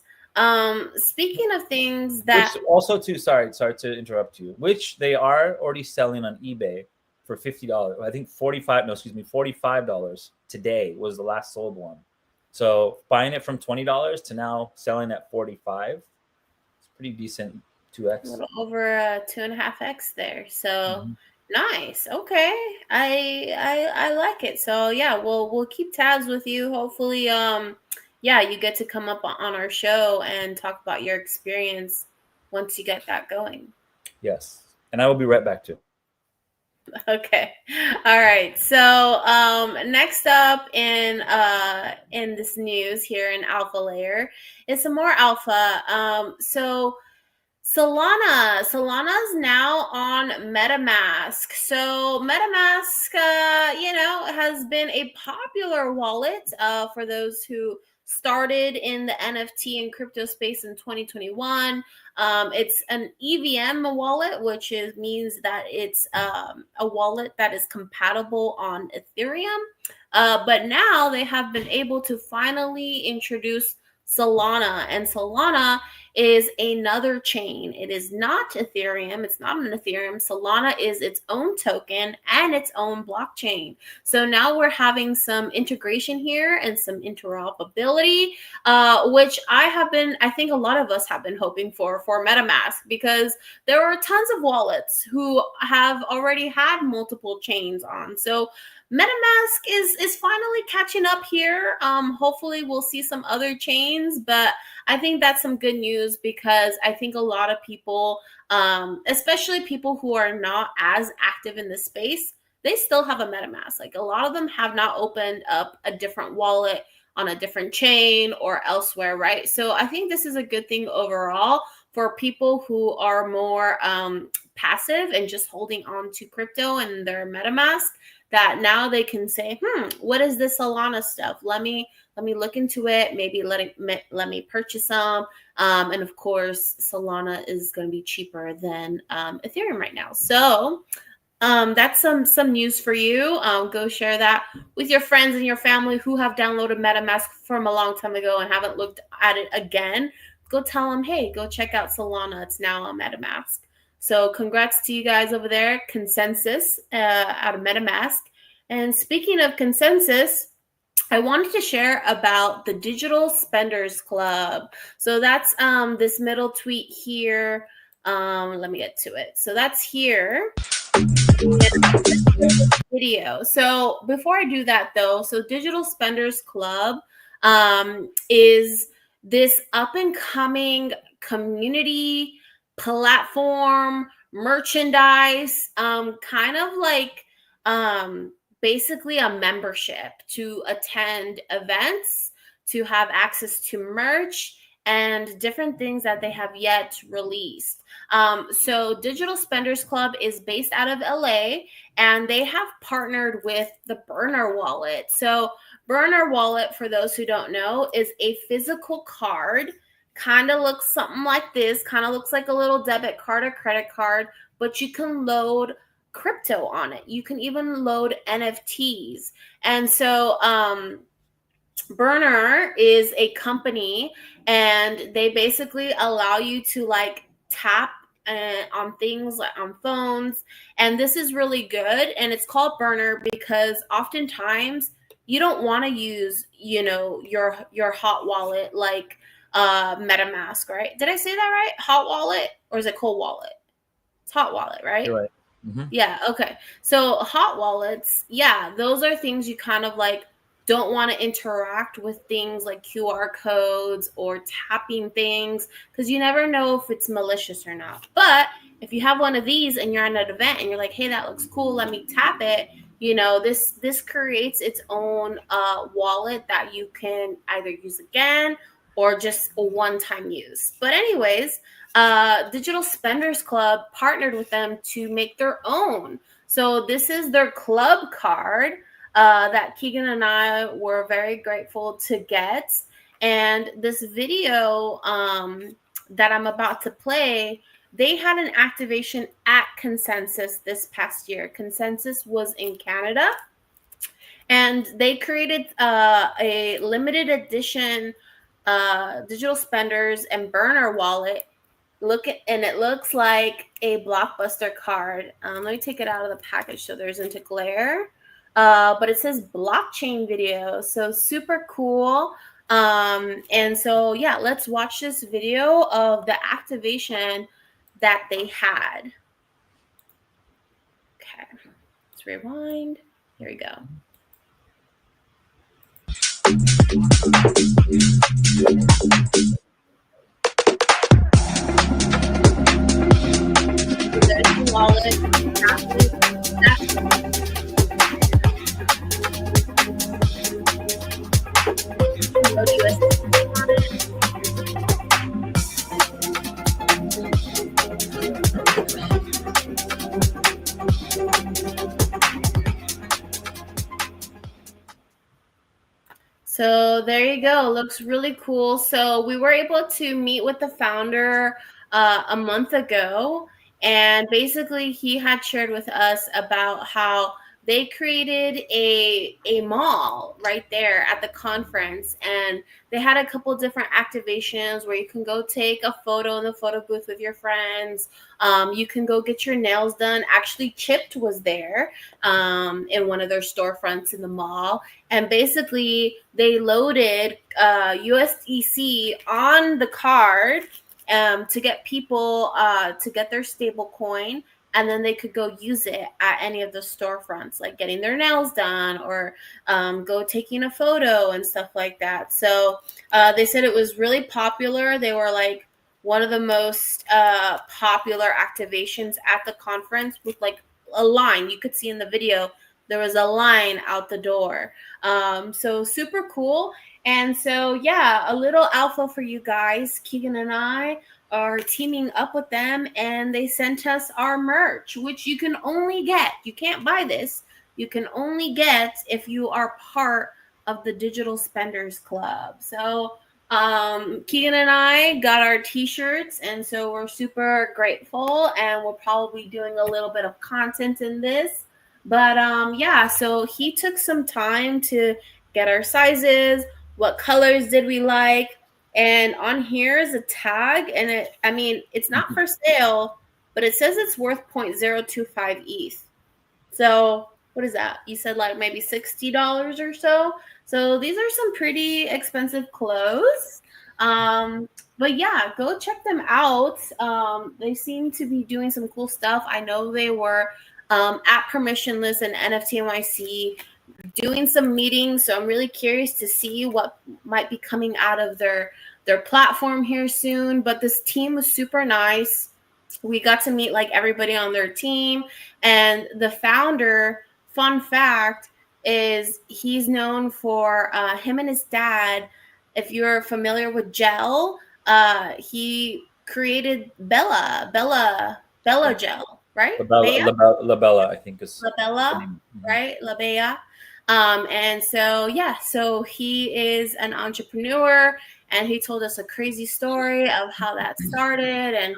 Speaking of things that, which also too, sorry to interrupt you, which they are already selling on eBay for $50. I think $45 today was the last sold one. So buying it from $20 to now selling at $45, it's pretty decent. 2x, a little over 2.5x there. So nice. Okay, I like it. So yeah, we'll keep tabs with you. Hopefully, yeah, you get to come up on our show and talk about your experience once you get that going. Yes, and I will be right back too. Okay. All right. So next up in this news here in Alpha Layer is some more alpha. So Solana is now on MetaMask. So MetaMask, has been a popular wallet for those who started in the NFT and crypto space in 2021. It's an EVM wallet, which means that it's a wallet that is compatible on Ethereum. But now they have been able to finally introduce Solana, and Solana is another chain. It is not Ethereum. It's not an Ethereum. Solana is its own token and its own blockchain. So now we're having some integration here and some interoperability, which I think a lot of us have been hoping for MetaMask, because there are tons of wallets who have already had multiple chains on. So MetaMask is finally catching up here. Hopefully we'll see some other chains, but I think that's some good news, because I think a lot of people, especially people who are not as active in the space, they still have a MetaMask. Like, a lot of them have not opened up a different wallet on a different chain or elsewhere, right? So I think this is a good thing overall for people who are more passive and just holding on to crypto and their MetaMask, that now they can say, what is this Solana stuff? Let me look into it. Maybe let me purchase some. And of course, Solana is going to be cheaper than Ethereum right now. So that's some news for you. Go share that with your friends and your family who have downloaded MetaMask from a long time ago and haven't looked at it again. Go tell them, hey, go check out Solana. It's now on MetaMask. So congrats to you guys over there, Consensus out of MetaMask. And speaking of Consensus, I wanted to share about the Digital Spenders Club. So that's this middle tweet here. Let me get to it. So that's here. Video. So before I do that though, so Digital Spenders Club is this up and coming community platform, merchandise, kind of like basically a membership to attend events, to have access to merch and different things that they have yet released. So Digital Spenders Club is based out of LA, and they have partnered with the Burner Wallet. So Burner Wallet, for those who don't know, is a physical card. Kind of looks something like this, kind of looks like a little debit card or credit card, but you can load crypto on it. You can even load NFTs. And so Burner is a company, and they basically allow you to like tap on things like on phones. And this is really good. And it's called Burner because oftentimes you don't want to use, your hot wallet like MetaMask, right? Did I say that right? Hot wallet, or is it cold wallet? It's hot wallet, right? You're right. Mm-hmm. Yeah. Okay. So hot wallets, yeah, those are things you kind of like don't want to interact with things like QR codes or tapping things, because you never know if it's malicious or not. But if you have one of these and you're at an event and you're like, hey, that looks cool, let me tap it, this creates its own wallet that you can either use again or just a one-time use. But anyways, Digital Spenders Club partnered with them to make their own. So this is their club card that Keegan and I were very grateful to get. And this video that I'm about to play, they had an activation at Consensus this past year. Consensus was in Canada, and they created a limited edition Digital Spenders and Burner wallet. And it looks like a Blockbuster card. Let me take it out of the package so there isn't a glare. But it says blockchain video, so super cool. And so yeah, let's watch this video of the activation that they had. Okay, let's rewind. Here we go. There's the wallet. So there you go. Looks really cool. So we were able to meet with the founder a month ago, and basically he had shared with us about how they created a mall right there at the conference, and they had a couple different activations where you can go take a photo in the photo booth with your friends. You can go get your nails done. Actually, Chipped was there in one of their storefronts in the mall, and basically they loaded USDC on the card to get people to get their stable coin. And then they could go use it at any of the storefronts, like getting their nails done or go taking a photo and stuff like that. So they said it was really popular. They were like one of the most popular activations at the conference, with like a line. You could see in the video, there was a line out the door. So super cool. And so, yeah, a little alpha for you guys. Keegan and I are teaming up with them, and they sent us our merch, which you can only get. You can't buy this. You can only get if you are part of the Digital Spenders Club. So Keegan and I got our t-shirts, and so we're super grateful, and we'll probably be doing a little bit of content in this. But yeah, so he took some time to get our sizes, what colors did we like. And on here is a tag, and it's not for sale, but it says it's worth 0.025 ETH. So what is that? You said like maybe $60 or so. So these are some pretty expensive clothes. But yeah, go check them out. They seem to be doing some cool stuff. I know they were at Permissionless and NFT NYC doing some meetings, so I'm really curious to see what might be coming out of their platform here soon. But this team was super nice. we got to meet like everybody on their team, and the founder, fun fact, is he's known for him and his dad. If you're familiar with gel, he created Bella gel, right? Labella, I think is the Labella, name. right? Labella. And so, yeah, so he is an entrepreneur, and he told us a crazy story of how that started and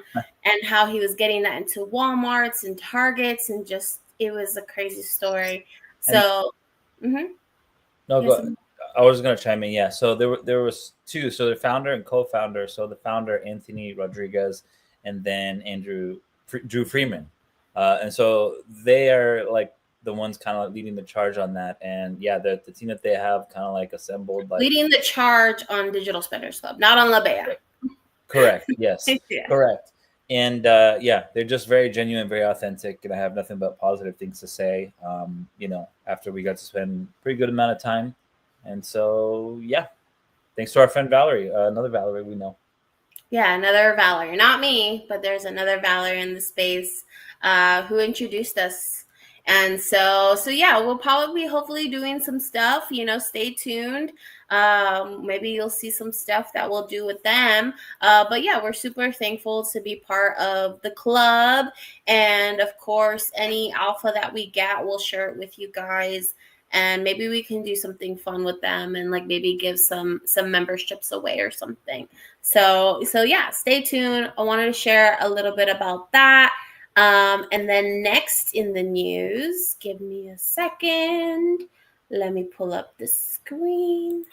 how he was getting that into Walmarts and Targets, and just, it was a crazy story. So, No, yes, I was going to chime in. Yeah. So there was two. So the founder and co-founder. So the founder, Anthony Rodriguez, and then Drew Freeman. And so they are like the ones kind of leading the charge on that. And yeah, the team that they have kind of like assembled. Like, leading the charge on Digital Spenders Club, not on La Bea. Correct. Yes. Yeah. Correct. And yeah, they're just very genuine, very authentic, and I have nothing but positive things to say. You know, after we got to spend a pretty good amount of time, and so yeah, thanks to our friend Valerie, another Valerie we know. Yeah, another Valerie, not me, but there's another Valerie in the space who introduced us. And so yeah, we'll probably hopefully doing some stuff, you know, stay tuned. Maybe you'll see some stuff that we'll do with them. But yeah, we're super thankful to be part of the club. And of course, any alpha that we get, we'll share it with you guys. And maybe we can do something fun with them, and like maybe give some memberships away or something. So yeah, stay tuned. I wanted to share a little bit about that. And then next in the news, give me a second. Let me pull up the screen.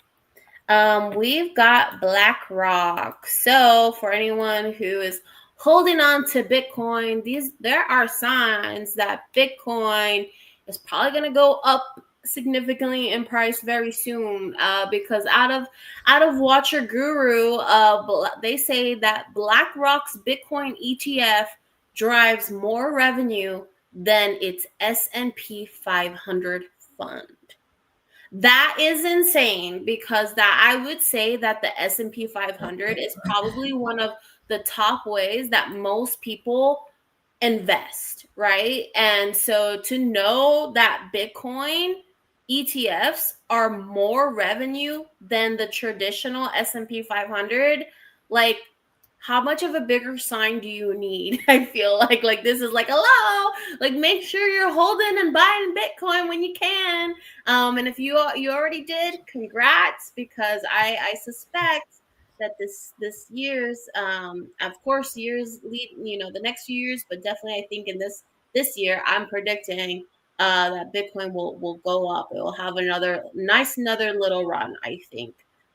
We've got BlackRock. So for anyone who is holding on to Bitcoin, there are signs that Bitcoin is probably going to go up significantly in price very soon, because out of Watcher Guru, they say that BlackRock's Bitcoin ETF drives more revenue than its S&P 500 fund. That is insane, because that, I would say that the S&P 500 is probably one of the top ways that most people invest, right? And so to know that Bitcoin ETFs are more revenue than the traditional S&P 500, like, how much of a bigger sign do you need? I feel like this is like, hello, like, make sure you're holding and buying Bitcoin when you can. And if you already did, congrats, because I suspect that this year's, of course, years lead, you know, the next few years, but definitely I think in this year, I'm predicting that Bitcoin will go up. It will have another little run, I think.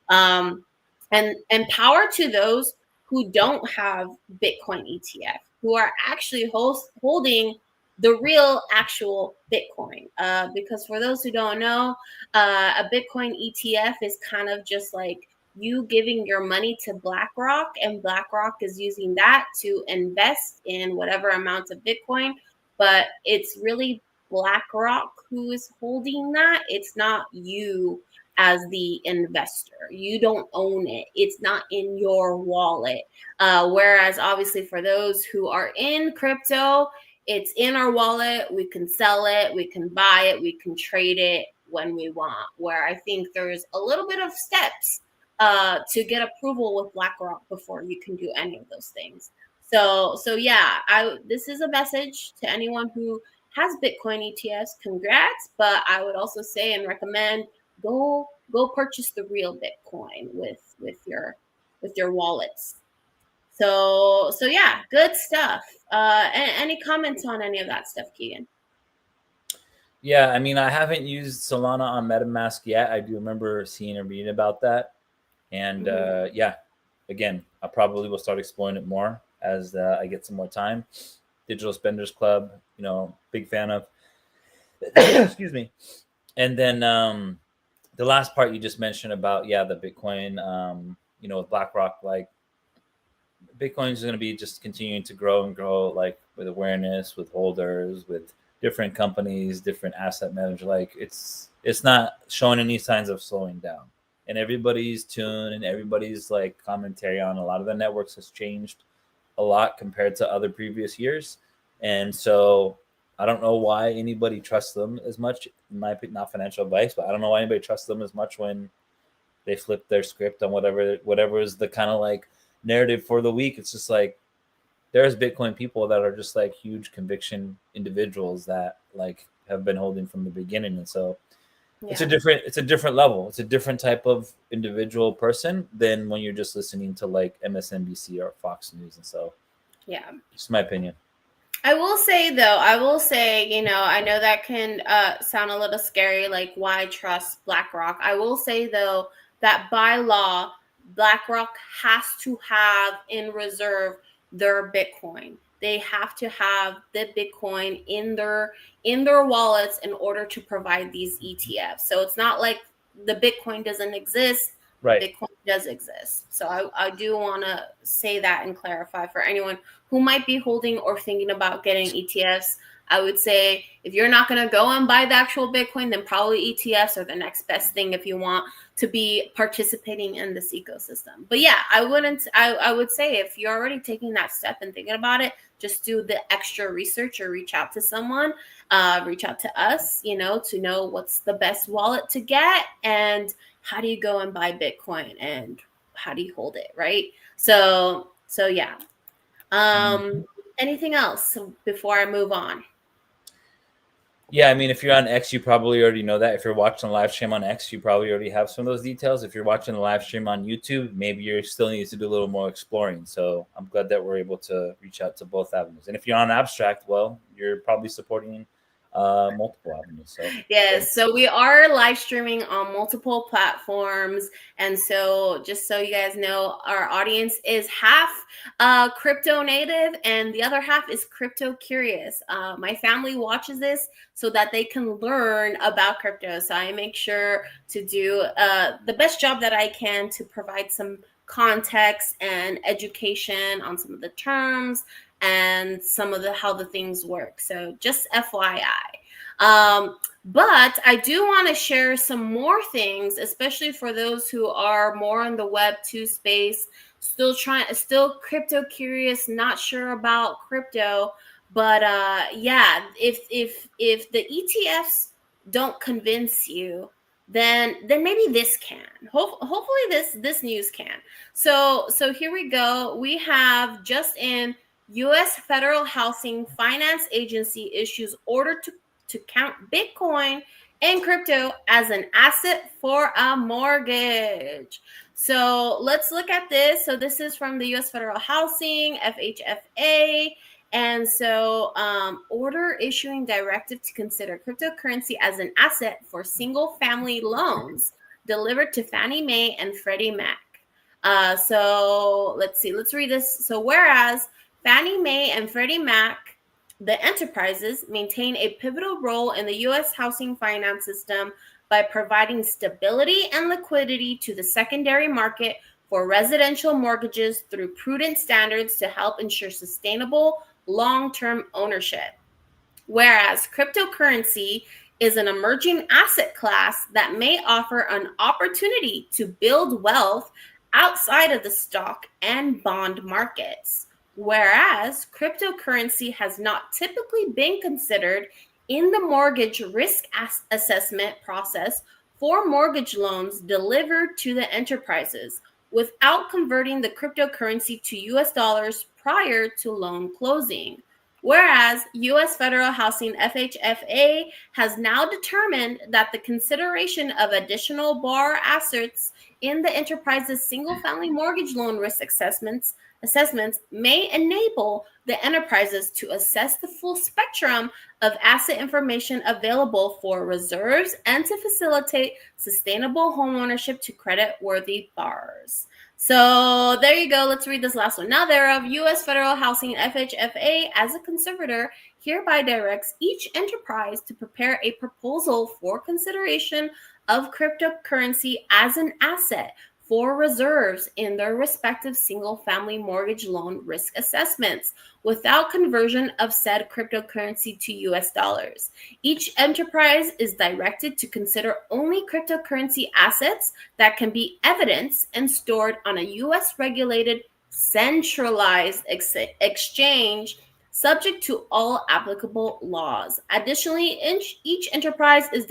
And power to those who don't have Bitcoin ETF, who are actually holding the real actual Bitcoin. Because for those who don't know, a Bitcoin ETF is kind of just like you giving your money to BlackRock, and BlackRock is using that to invest in whatever amount of Bitcoin. But it's really BlackRock who is holding that. It's not you as the investor. You don't own it. It's not in your wallet. Whereas obviously for those who are in crypto, it's in our wallet. We can sell it, we can buy it, we can trade it when we want. Where I think there's a little bit of steps to get approval with BlackRock before you can do any of those things. So yeah, this is a message to anyone who has Bitcoin ETFs. Congrats, but I would also say and recommend go purchase the real Bitcoin with your wallets. So yeah, good stuff. Any comments on any of that stuff, Keegan? Yeah, I mean, I haven't used Solana on MetaMask yet. I do remember seeing and reading about that, and yeah, again, I probably will start exploring it more as I get some more time. Digital Spenders Club, you know, big fan of. Excuse me. And then the last part you just mentioned about, yeah, the Bitcoin, you know, with BlackRock, like Bitcoin is going to be just continuing to grow and grow, like with awareness, with holders, with different companies, different asset managers. Like it's not showing any signs of slowing down. And everybody's tune and everybody's like commentary on a lot of the networks has changed. a lot compared to other previous years. And so I don't know why anybody trusts them as much. In my opinion, not financial advice, but I don't know why anybody trusts them as much when they flip their script on whatever is the kind of like narrative for the week. It's just like there's Bitcoin people that are just like huge conviction individuals that like have been holding from the beginning. And so it's a different level. It's a different type of individual person than when you're just listening to like MSNBC or Fox News. And so, yeah, just my opinion. I will say, you know, I know that can sound a little scary, like why trust BlackRock? I will say, though, that by law, BlackRock has to have in reserve their Bitcoin. They have to have the Bitcoin in their wallets in order to provide these ETFs. So it's not like the Bitcoin doesn't exist. Right. Bitcoin does exist. So I do want to say that and clarify for anyone who might be holding or thinking about getting ETFs. I would say if you're not going to go and buy the actual Bitcoin, then probably ETFs are the next best thing if you want to be participating in this ecosystem. But yeah, I would say if you're already taking that step and thinking about it, just do the extra research or reach out to someone, reach out to us, you know, to know what's the best wallet to get and how do you go and buy Bitcoin and how do you hold it, right? So yeah. Anything else before I move on? Yeah, I mean, if you're on X, you probably already know that. If you're watching the live stream on X, you probably already have some of those details. If you're watching the live stream on YouTube, maybe you still need to do a little more exploring. So I'm glad that we're able to reach out to both avenues. And if you're on Abstract, well, you're probably supporting multiple avenues. So yes, so we are live streaming on multiple platforms, and so just so you guys know, our audience is half crypto native and the other half is crypto curious. My family watches this so that they can learn about crypto, so I make sure to do the best job that I can to provide some context and education on some of the terms and some of how the things work. So just FYI. But I do want to share some more things, especially for those who are more in the Web 2 space, still crypto curious, not sure about crypto. But yeah, if the ETFs don't convince you, then maybe this can. Hopefully this news can. So here we go. We have just in U.S. Federal Housing Finance Agency issues order to count Bitcoin and crypto as an asset for a mortgage. So let's look at this. So this is from the U.S. Federal Housing, FHFA. And so order issuing directive to consider cryptocurrency as an asset for single family loans delivered to Fannie Mae and Freddie Mac. So let's see, let's read this. So whereas Fannie Mae and Freddie Mac, the enterprises, maintain a pivotal role in the U.S. housing finance system by providing stability and liquidity to the secondary market for residential mortgages through prudent standards to help ensure sustainable long-term ownership. Whereas cryptocurrency is an emerging asset class that may offer an opportunity to build wealth outside of the stock and bond markets. Whereas cryptocurrency has not typically been considered in the mortgage risk assessment process for mortgage loans delivered to the enterprises without converting the cryptocurrency to US dollars prior to loan closing. Whereas U.S. Federal Housing FHFA has now determined that the consideration of additional borrower assets in the enterprise's single-family mortgage loan risk assessments may enable the enterprises to assess the full spectrum of asset information available for reserves and to facilitate sustainable homeownership to credit-worthy borrowers. So there you go. Let's read this last one. Now thereof, U.S. Federal Housing FHFA, as a conservator, hereby directs each enterprise to prepare a proposal for consideration of cryptocurrency as an asset for reserves in their respective single-family mortgage loan risk assessments without conversion of said cryptocurrency to US dollars. Each enterprise is directed to consider only cryptocurrency assets that can be evidenced and stored on a US regulated centralized exchange subject to all applicable laws. Additionally, each enterprise is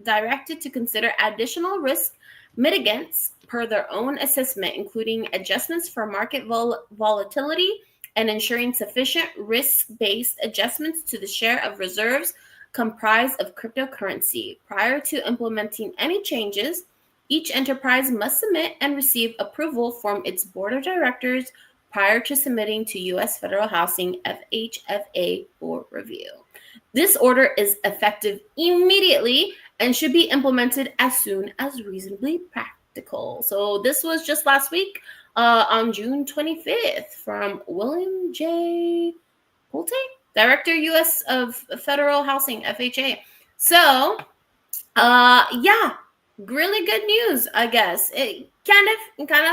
directed to consider additional risk mitigants per their own assessment, including adjustments for market volatility and ensuring sufficient risk-based adjustments to the share of reserves comprised of cryptocurrency. Prior to implementing any changes, each enterprise must submit and receive approval from its board of directors prior to submitting to U.S. Federal Housing FHFA for review. This order is effective immediately and should be implemented as soon as reasonably practical. So this was just last week on June 25th from William J. Pulte, Director, U.S. of Federal Housing, FHA. So, yeah, really good news, I guess. It kind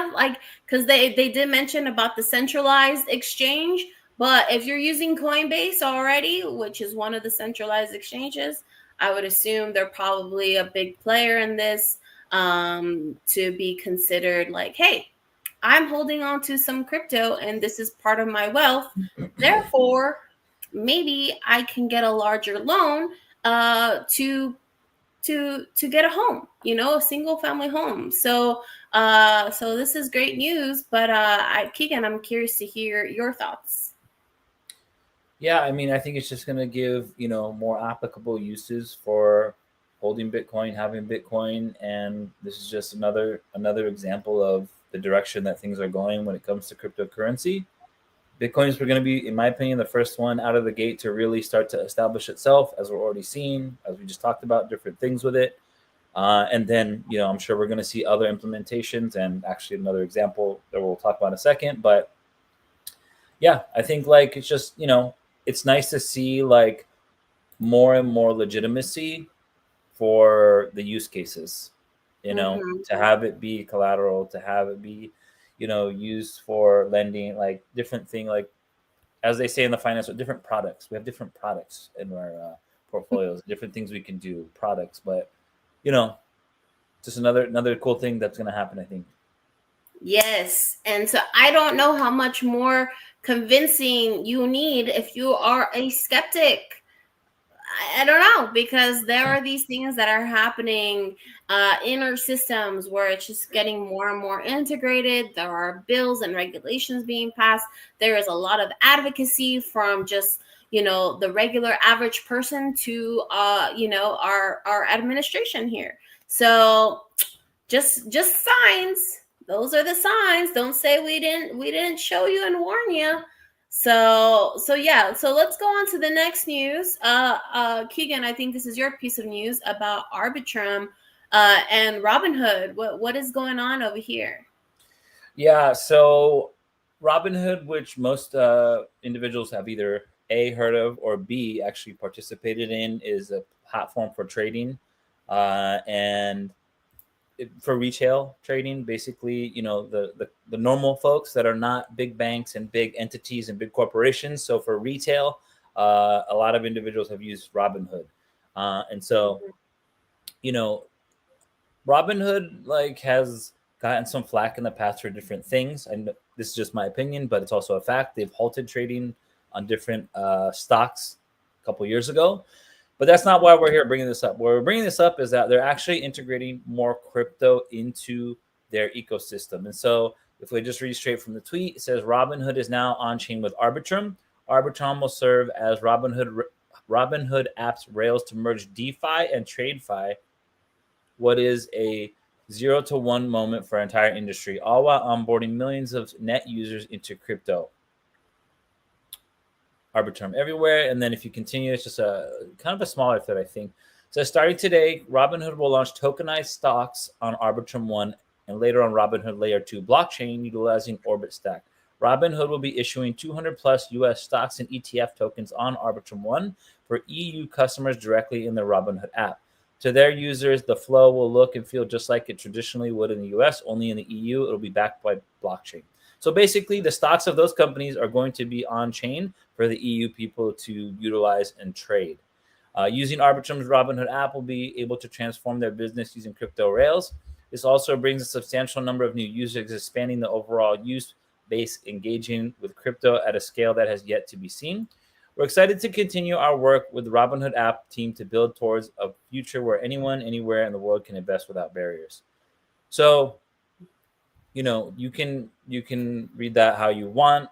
of like, because they did mention about the centralized exchange, but if you're using Coinbase already, which is one of the centralized exchanges, I would assume they're probably a big player in this, to be considered like, hey, I'm holding on to some crypto and this is part of my wealth. Therefore, maybe I can get a larger loan to get a home, a single family home. So this is great news. But Keegan, I'm curious to hear your thoughts. Yeah, I mean, I think it's just going to give, more applicable uses for holding Bitcoin, having Bitcoin, and this is just another example of the direction that things are going when it comes to cryptocurrency. Bitcoins were going to be, in my opinion, the first one out of the gate to really start to establish itself, as we're already seeing, as we just talked about, different things with it. And then, I'm sure we're going to see other implementations, and actually another example that we'll talk about in a second. But yeah, I think it's just, it's nice to see more and more legitimacy for the use cases, to have it be collateral, to have it be, used for lending, different thing, as they say in the finance, different products. We have different products in our portfolios, different things we can do, products. But, just another cool thing that's going to happen, I think. Yes. And so I don't know how much more convincing you need if you are a skeptic. I don't know, because there are these things that are happening in our systems where it's just getting more and more integrated. There are bills and regulations being passed. There is a lot of advocacy from just, the regular average person to, our administration here. So just signs. Those are the signs. Don't say we didn't show you and warn you. So yeah. So let's go on to the next news. Keegan, I think this is your piece of news about Arbitrum and Robinhood. What is going on over here? Yeah. So Robinhood, which most individuals have either A, heard of, or B, actually participated in, is a platform for trading and for retail trading. Basically, the normal folks that are not big banks and big entities and big corporations. So for retail, a lot of individuals have used Robinhood. And so, Robinhood has gotten some flack in the past for different things. And this is just my opinion, but it's also a fact. They've halted trading on different stocks a couple years ago. But that's not why we're here bringing this up. Why we're bringing this up is that they're actually integrating more crypto into their ecosystem. And so if we just read straight from the tweet, it says Robinhood is now on chain with Arbitrum. Arbitrum will serve as Robinhood app's rails to merge DeFi and TradeFi, what is a 0 to 1 moment for our entire industry, all while onboarding millions of net users into crypto. Arbitrum everywhere. And then if you continue, it's just a kind of a smaller thread, I think. So starting today, Robinhood will launch tokenized stocks on Arbitrum 1 and later on Robinhood Layer 2 blockchain utilizing Orbit Stack. Robinhood will be issuing 200 plus US stocks and ETF tokens on Arbitrum 1 for EU customers directly in the Robinhood app. To their users, the flow will look and feel just like it traditionally would in the US, only in the EU, it'll be backed by blockchain. So basically, the stocks of those companies are going to be on chain for the EU people to utilize and trade. Using Arbitrum's Robinhood app will be able to transform their business using crypto rails. This also brings a substantial number of new users, expanding the overall use base engaging with crypto at a scale that has yet to be seen. We're excited to continue our work with the Robinhood app team to build towards a future where anyone, anywhere in the world can invest without barriers. So, you can read that how you want.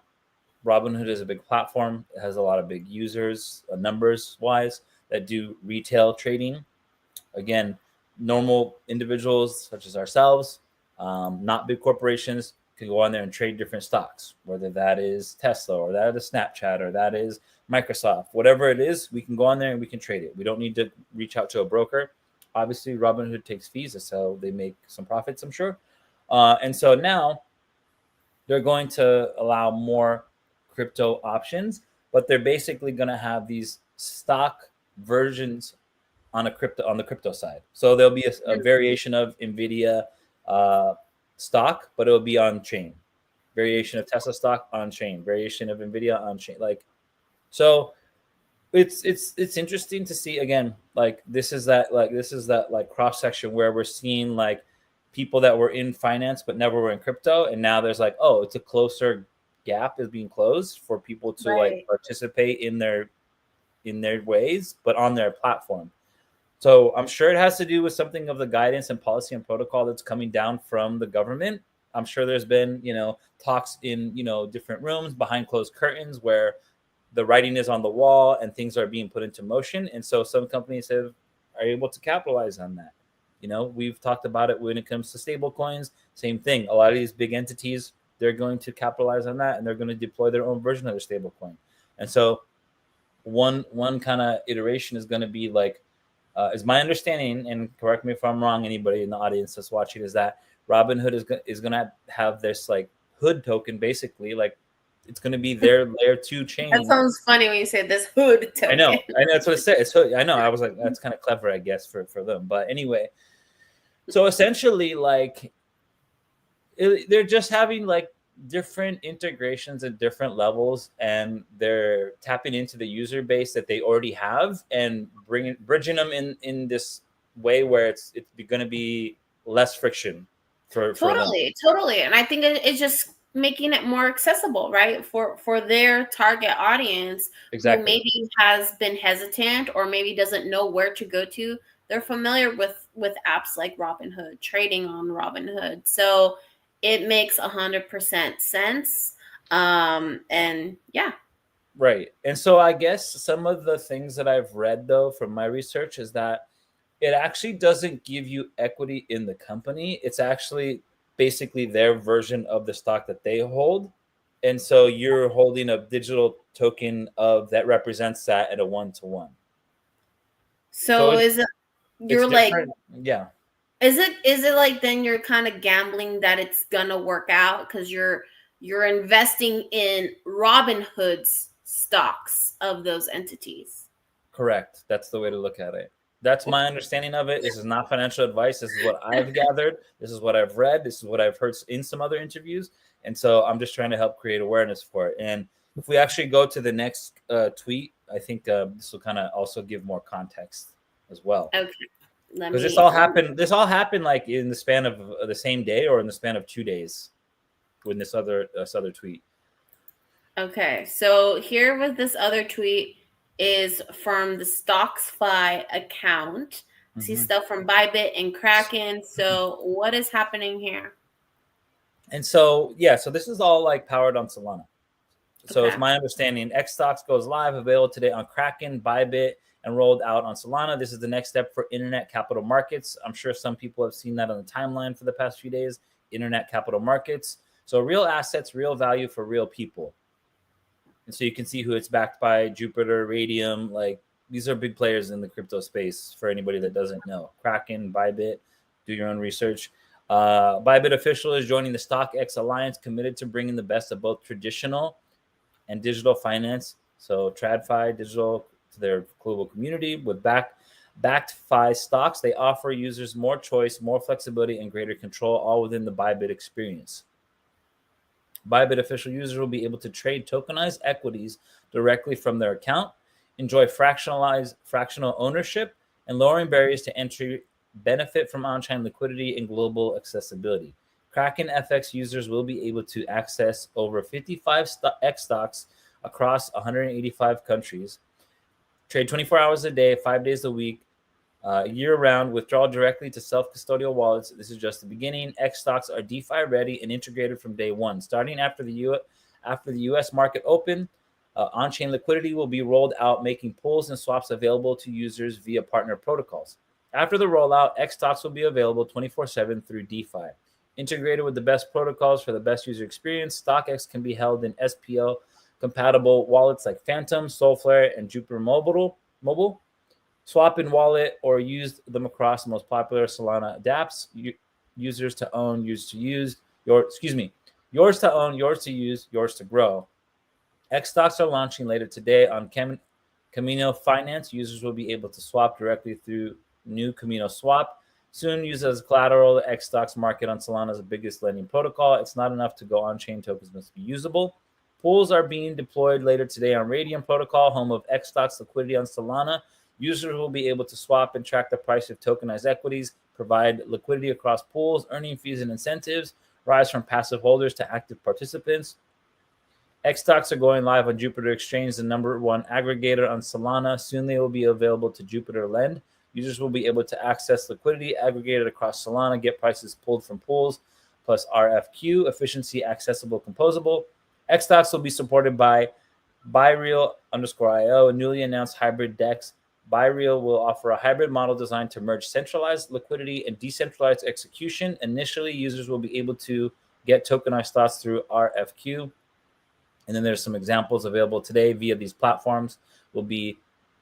Robinhood is a big platform. It has a lot of big users, numbers wise, that do retail trading. Again, normal individuals such as ourselves, not big corporations, can go on there and trade different stocks, whether that is Tesla or that is Snapchat or that is Microsoft, whatever it is, we can go on there and we can trade it. We don't need to reach out to a broker. Obviously, Robinhood takes fees, so they make some profits, I'm sure. And so now they're going to allow more crypto options, but they're basically going to have these stock versions on the crypto side. So there'll be a variation of NVIDIA stock, but it'll be on chain. Variation of Tesla stock on chain. Variation of NVIDIA on chain. So it's interesting to see again. This is that cross section where we're seeing people that were in finance but never were in crypto, and now there's it's a closer gap is being closed for people to participate in their ways, but on their platform. So I'm sure it has to do with something of the guidance and policy and protocol that's coming down from the government. I'm sure there's been, talks in, different rooms behind closed curtains where the writing is on the wall and things are being put into motion. And so some companies are able to capitalize on that. We've talked about it when it comes to stable coins. Same thing. A lot of these big entities, they're going to capitalize on that and they're going to deploy their own version of their stable coin. And so one kind of iteration is going to be is my understanding, and correct me if I'm wrong, anybody in the audience that's watching, is that Robinhood is going to have this hood token, basically, it's going to be their layer 2 chain. That sounds funny when you say this hood token. I know that's what it said. I know. I was like, that's kind of clever, I guess, for them. But anyway, so essentially, they're just having different integrations at different levels, and they're tapping into the user base that they already have and bridging them in this way where it's going to be less friction for totally. And I think it's just making it more accessible, right, for their target audience. Exactly. Who maybe has been hesitant or maybe doesn't know where to go to. They're familiar with apps like Robinhood, trading on Robinhood, so it makes 100% sense. And yeah. Right. And so I guess some of the things that I've read, though, from my research is that it actually doesn't give you equity in the company. It's actually basically their version of the stock that they hold. And so you're holding a digital token that represents that at a 1-to-1. So is it, you're yeah. Is it then you're kind of gambling that it's gonna work out because you're investing in Robinhood's stocks of those entities? Correct. That's the way to look at it. That's my understanding of it. This is not financial advice. This is what I've gathered. This is what I've read. This is what I've heard in some other interviews. And so I'm just trying to help create awareness for it. And if we actually go to the next tweet, I think this will kind of also give more context as well. Okay. Because this all happened in the span of the same day or in the span of 2 days with this other tweet. Okay, so here with this other tweet is from the StocksFi account. I see stuff from Bybit and Kraken. So what is happening here? And so, so this is all powered on Solana. So it's my understanding, XStocks goes live, available today on Kraken, Bybit, and rolled out on Solana. This is the next step for internet capital markets. I'm sure some people have seen that on the timeline for the past few days, internet capital markets. So real assets, real value for real people. And so you can see who it's backed by: Jupiter, Radium. These are big players in the crypto space for anybody that doesn't know. Kraken, Bybit, do your own research. Bybit official is joining the StockX Alliance, committed to bringing the best of both traditional and digital finance. So TradFi Digital to their global community with backed FI stocks. They offer users more choice, more flexibility, and greater control, all within the Bybit experience. Bybit official users will be able to trade tokenized equities directly from their account, enjoy fractional ownership, and lowering barriers to entry, benefit from on-chain liquidity and global accessibility. Kraken FX users will be able to access over 55 X stocks across 185 countries, trade 24 hours a day, 5 days a week, year-round, withdraw directly to self-custodial wallets. This is just the beginning. X stocks are DeFi ready and integrated from day one. Starting after the U.S. market open, on-chain liquidity will be rolled out, making pools and swaps available to users via partner protocols. After the rollout, X stocks will be available 24/7 through DeFi. Integrated with the best protocols for the best user experience, StockX can be held in SPL-compatible wallets like Phantom, Solflare, and Jupiter Mobile. Swap in wallet or use them across the most popular Solana dApps. Users to own, yours to use. Yours to own, yours to use, yours to grow. X stocks are launching later today on Camino Finance. Users will be able to swap directly through new Camino Swap. Soon used as collateral, the X stocks market on Solana is the biggest lending protocol. It's not enough to go on-chain. Tokens must be usable. Pools are being deployed later today on Radium Protocol, home of X stocks liquidity on Solana. Users will be able to swap and track the price of tokenized equities, provide liquidity across pools, earning fees and incentives, rise from passive holders to active participants. X stocks are going live on Jupiter Exchange, the #1 aggregator on Solana. Soon they will be available to Jupiter Lend. Users will be able to access liquidity aggregated across Solana, get prices pulled from pools, plus RFQ, efficiency, accessible, composable. X stocks will be supported by ByReal_IO, a newly announced hybrid DEX. ByReal will offer a hybrid model designed to merge centralized liquidity and decentralized execution. Initially, users will be able to get tokenized stocks through RFQ. And then there's some examples available today via these platforms.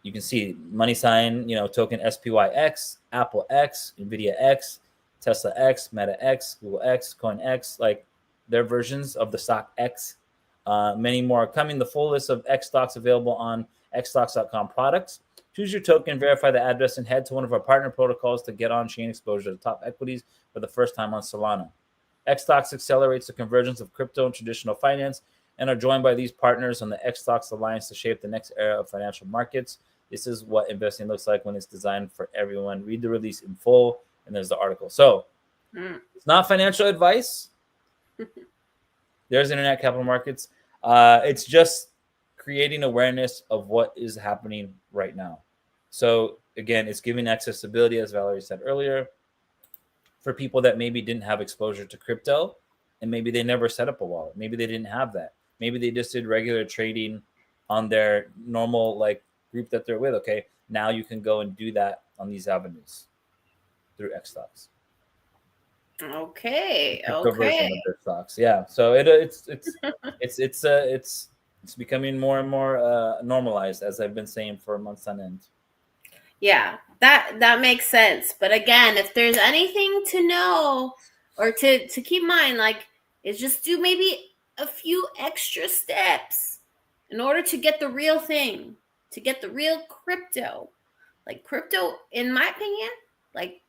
You can see money sign, token SPYX, Apple X, NVIDIA X, Tesla X, Meta X, Google X, Coin X, like their versions of the stock X. Many more are coming. The full list of X stocks available on xstocks.com products. Choose your token, verify the address, and head to one of our partner protocols to get on-chain exposure to top equities for the first time on Solana. X stocks accelerates the convergence of crypto and traditional finance, and are joined by these partners on the X Stocks Alliance to shape the next era of financial markets. This is what investing looks like when it's designed for everyone. Read the release in full, and there's the article. So it's not financial advice. There's internet capital markets. It's just creating awareness of what is happening right now. So again, it's giving accessibility, as Valerie said earlier, for people that maybe didn't have exposure to crypto, and maybe they never set up a wallet. Maybe they didn't have that. Maybe they just did regular trading on their normal group that they're with. Okay, now you can go and do that on these avenues through X stocks. Okay. Version of their stocks. Yeah. So it's becoming more and more normalized, as I've been saying for months on end. Yeah, that makes sense. But again, if there's anything to know or to keep in mind, is just do maybe a few extra steps in order to get the real thing, to get the real crypto. Crypto, in my opinion,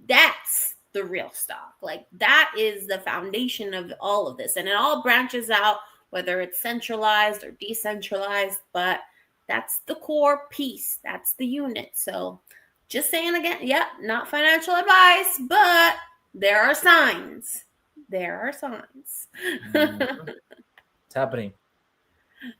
that's the real stock. That is the foundation of all of this. And it all branches out, whether it's centralized or decentralized, but that's the core piece. That's the unit. So just saying again, not financial advice, but there are signs. There are signs. It's happening.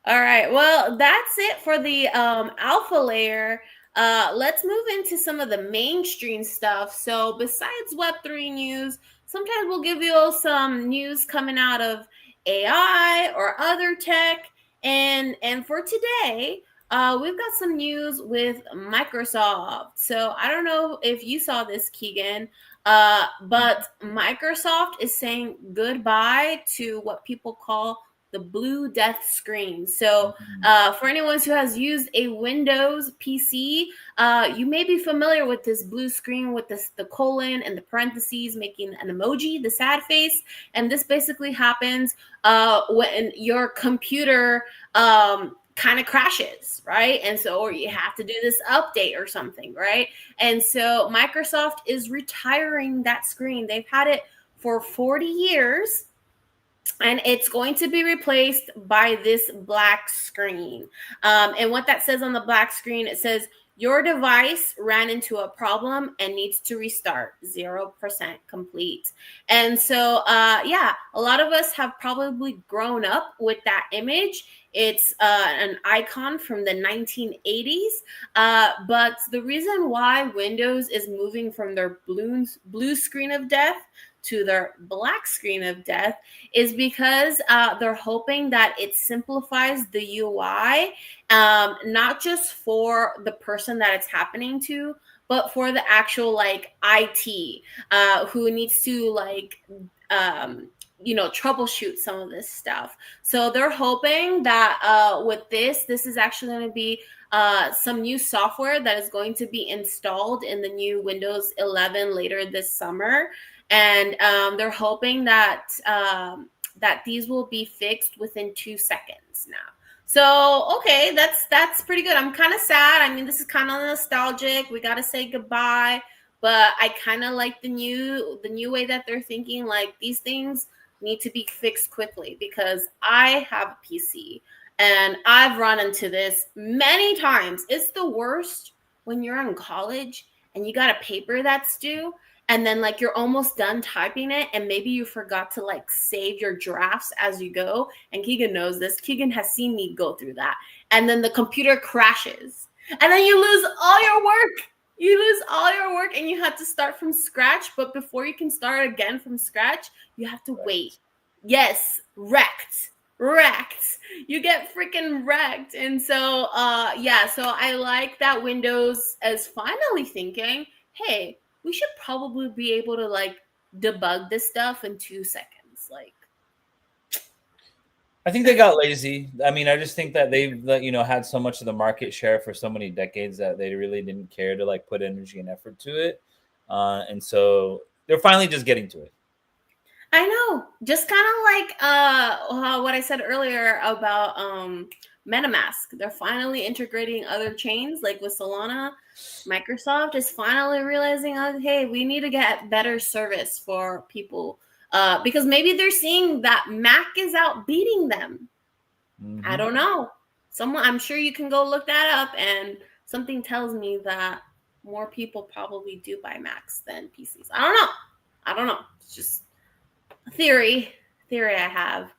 All right. Well, that's it for the alpha layer. Let's move into some of the mainstream stuff. So besides Web3 news, sometimes we'll give you some news coming out of AI or other tech. And for today, we've got some news with Microsoft. So I don't know if you saw this, Keegan, but Microsoft is saying goodbye to what people call the blue death screen. So for anyone who has used a Windows PC, you may be familiar with this blue screen with the colon and the parentheses making an emoji, the sad face. And this basically happens when your computer kind of crashes, right? And so, or you have to do this update or something, right? And so Microsoft is retiring that screen. They've had it for 40 years. And it's going to be replaced by this black screen. And what that says on the black screen, it says, your device ran into a problem and needs to restart. 0% complete. And so, yeah, a lot of us have probably grown up with that image. It's an icon from the 1980s. But the reason why Windows is moving from their blue screen of death to their black screen of death is because they're hoping that it simplifies the UI, not just for the person that it's happening to, but for the actual like IT who needs to like troubleshoot some of this stuff. So they're hoping that with this is actually going to be some new software that is going to be installed in the new Windows 11 later this summer. And they're hoping that that these will be fixed within 2 seconds now. So, okay, that's pretty good. I'm kind of sad. I mean, this is kind of nostalgic. We got to say goodbye, but I kind of like the new way that they're thinking. Like, these things need to be fixed quickly because I have a PC and I've run into this many times. It's the worst when you're in college and you got a paper that's due. And then like you're almost done typing it and maybe you forgot to like save your drafts as you go. And Keegan knows this. Keegan has seen me go through that. And then the computer crashes. And then you lose all your work. You lose all your work and you have to start from scratch. But before you can start again from scratch, you have to wait. Yes, wrecked. You get freaking wrecked. And so, yeah, so I like that Windows is finally thinking, hey, we should probably be able to like debug this stuff in 2 seconds. Like, I think they got lazy. I mean, I just think that they've had so much of the market share for so many decades that they really didn't care to like put energy and effort to it, and so they're finally just getting to it. I know, just kind of like what I said earlier about MetaMask. They're finally integrating other chains, like with Solana. Microsoft is finally realizing, hey, we need to get better service for people because maybe they're seeing that Mac is out beating them. Mm-hmm. I don't know. I'm sure you can go look that up, and something tells me that more people probably do buy Macs than PCs. I don't know. It's just a theory I have.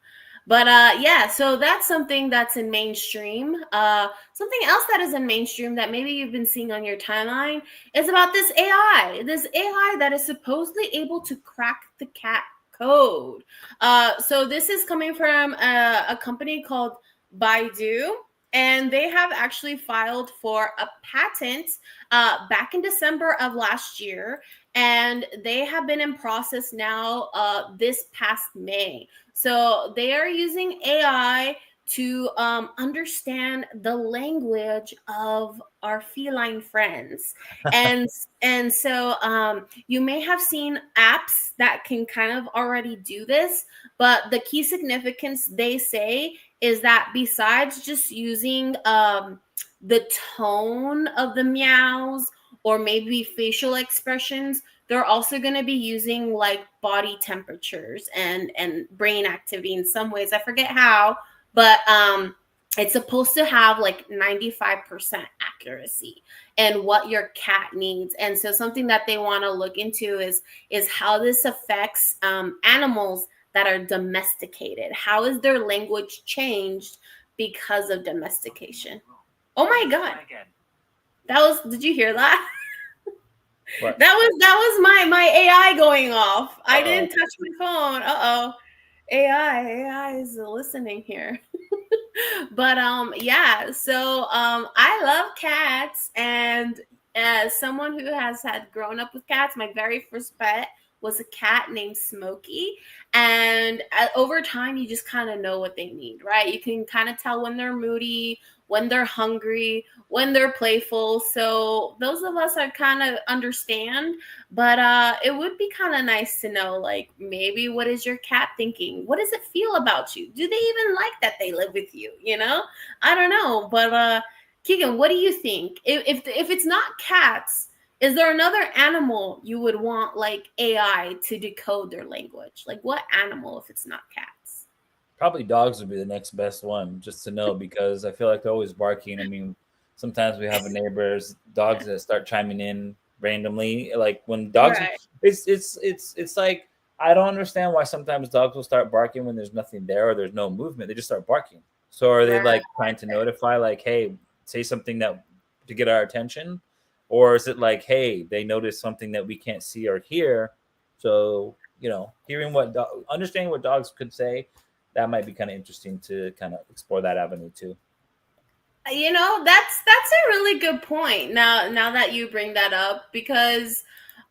But yeah, so that's something that's in mainstream. Something else that is in mainstream that maybe you've been seeing on your timeline is about this AI. This AI that is supposedly able to crack the cat code. So this is coming from a company called Baidu. And they have actually filed for a patent back in December of last year. And they have been in process now this past May. So they are using AI to understand the language of our feline friends. And so you may have seen apps that can kind of already do this. But the key significance, they say, is that besides just using the tone of the meows or maybe facial expressions, they're also going to be using like body temperatures and brain activity in some ways. I forget how, but it's supposed to have like 95% accuracy in what your cat needs. And so something that they want to look into is how this affects animals that are domesticated. How is their language changed because of domestication? Oh my God. Did you hear that? What? That was my AI going off. I didn't touch my phone. AI is listening here. But yeah, so I love cats, and as someone who has had grown up with cats, my very first pet was a cat named Smokey. And over time, you just kind of know what they need, right? You can kind of tell when they're moody, when they're hungry, when they're playful. So those of us are kind of understand, but it would be kind of nice to know, like, maybe what is your cat thinking? What does it feel about you? Do they even like that they live with you? You know, I don't know. But Keegan, what do you think? If it's not cats, is there another animal you would want like AI to decode their language? Like what animal if it's not cats? Probably dogs would be the next best one, just to know, because I feel like they're always barking. I mean, sometimes we have neighbors, dogs that start chiming in randomly. Like when dogs, Right. it's like I don't understand why sometimes dogs will start barking when there's nothing there or there's no movement. They just start barking. So are they Right. like trying to notify, like, hey, say something that to get our attention, or is it like, hey, they notice something that we can't see or hear? So hearing understanding what dogs could say, that might be kind of interesting to kind of explore that avenue too. That's a really good point. Now that you bring that up, because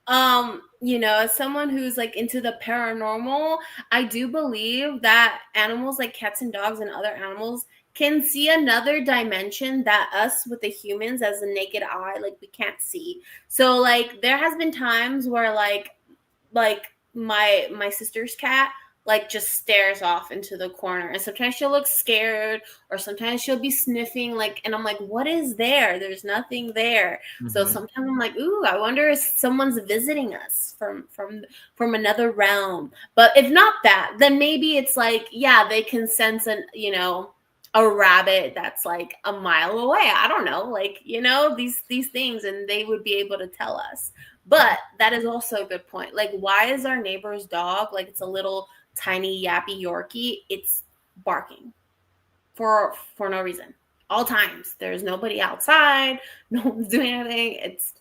as someone who's like into the paranormal, I do believe that animals like cats and dogs and other animals can see another dimension that us with the humans as a naked eye, like, we can't see. So like there has been times where like my sister's cat like just stares off into the corner, and sometimes she'll look scared, or sometimes she'll be sniffing, like, and I'm like, what is there? There's nothing there. So Mhm. sometimes I'm like, ooh, I wonder if someone's visiting us from another realm. But if not that, then maybe it's like, yeah, they can sense a rabbit that's like a mile away. I don't know, like, these things, and they would be able to tell us. But that is also a good point. Like, why is our neighbor's dog, like, it's a little tiny yappy Yorkie, it's barking for no reason. All times. There's nobody outside. No one's doing anything. It's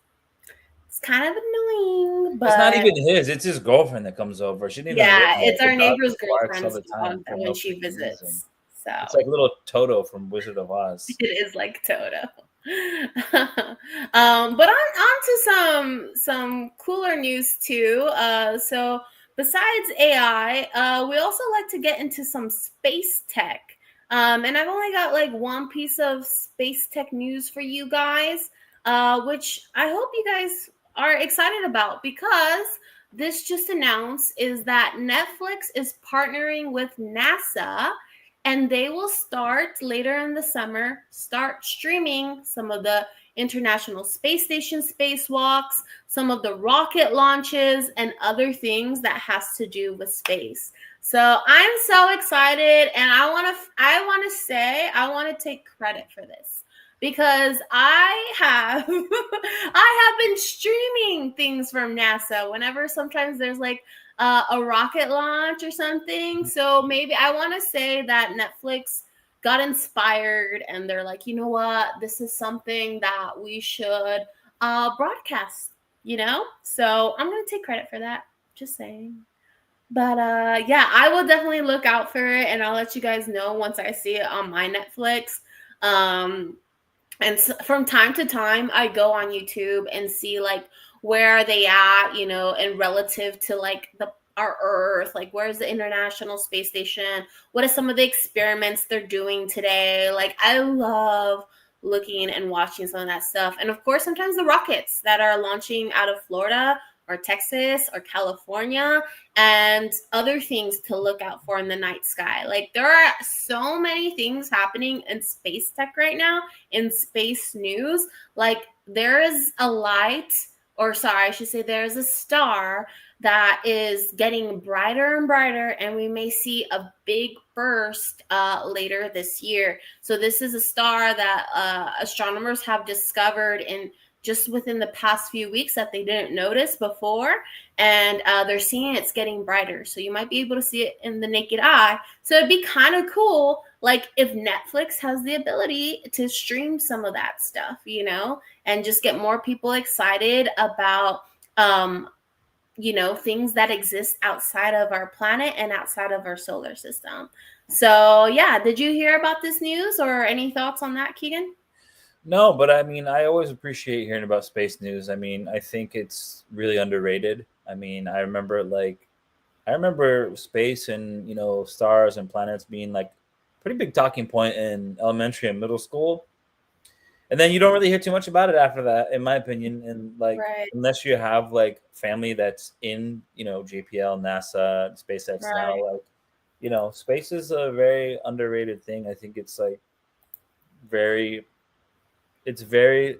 kind of annoying, It's not but even his; it's his girlfriend that comes over. She didn't even live yeah, there. it's The our dog neighbor's just barks all girlfriend's the time dog for that when no she freaking reason. visits. So It's like little Toto from Wizard of Oz. it is like Toto. But on to some cooler news too. So besides AI, we also like to get into some space tech. And I've only got like one piece of space tech news for you guys, which I hope you guys are excited about, because this just announced is that Netflix is partnering with NASA, and they will start later in the summer, start streaming some of the International Space Station spacewalks, some of the rocket launches, and other things that has to do with space. So I'm so excited, and I want to take credit for this, because I have I have been streaming things from NASA whenever sometimes there's like a rocket launch or something. So maybe I want to say that Netflix got inspired, and they're like, you know what, this is something that we should broadcast. So I'm gonna take credit for that. Just saying. But yeah, I will definitely look out for it, and I'll let you guys know once I see it on my Netflix. And from time to time, I go on YouTube and see like where are they at, and relative to like our Earth, like where's the International Space Station? What are some of the experiments they're doing today? Like, I love looking and watching some of that stuff. And of course, sometimes the rockets that are launching out of Florida or Texas or California, and other things to look out for in the night sky. Like, there are so many things happening in space tech right now, in space news. Like, there is a light, or sorry, I should say there's a star that is getting brighter and brighter, and we may see a big burst later this year. So this is a star that astronomers have discovered in just within the past few weeks that they didn't notice before, and they're seeing it's getting brighter. So you might be able to see it in the naked eye. So it'd be kind of cool, like, if Netflix has the ability to stream some of that stuff, and just get more people excited about things that exist outside of our planet and outside of our solar system. So yeah, did you hear about this news, or any thoughts on that, Keegan? No, but I mean, I always appreciate hearing about space news. I mean, I think it's really underrated. I mean, I remember space and stars and planets being like pretty big talking point in elementary and middle school. And then you don't really hear too much about it after that, in my opinion. And like, Right. unless you have like family that's in, JPL, NASA, SpaceX now, Right. like, space is a very underrated thing. I think it's like very, it's very,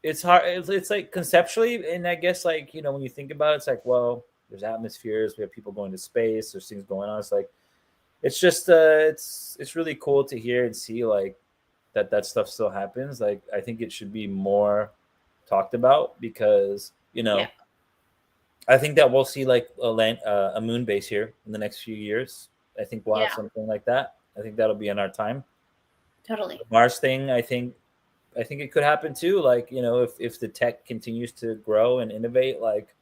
it's hard. It's like conceptually, and I guess like, when you think about it, it's like, well, there's atmospheres, we have people going to space, there's things going on. It's like, it's just, it's really cool to hear and see like that stuff still happens. Like, I think it should be more talked about because, you know, Yeah. I think that we'll see like a moon base here in the next few years. I think we'll have Yeah. something like that. I think that'll be in our time. Totally. The Mars thing, I think it could happen too. Like, you know, if the tech continues to grow and innovate, like,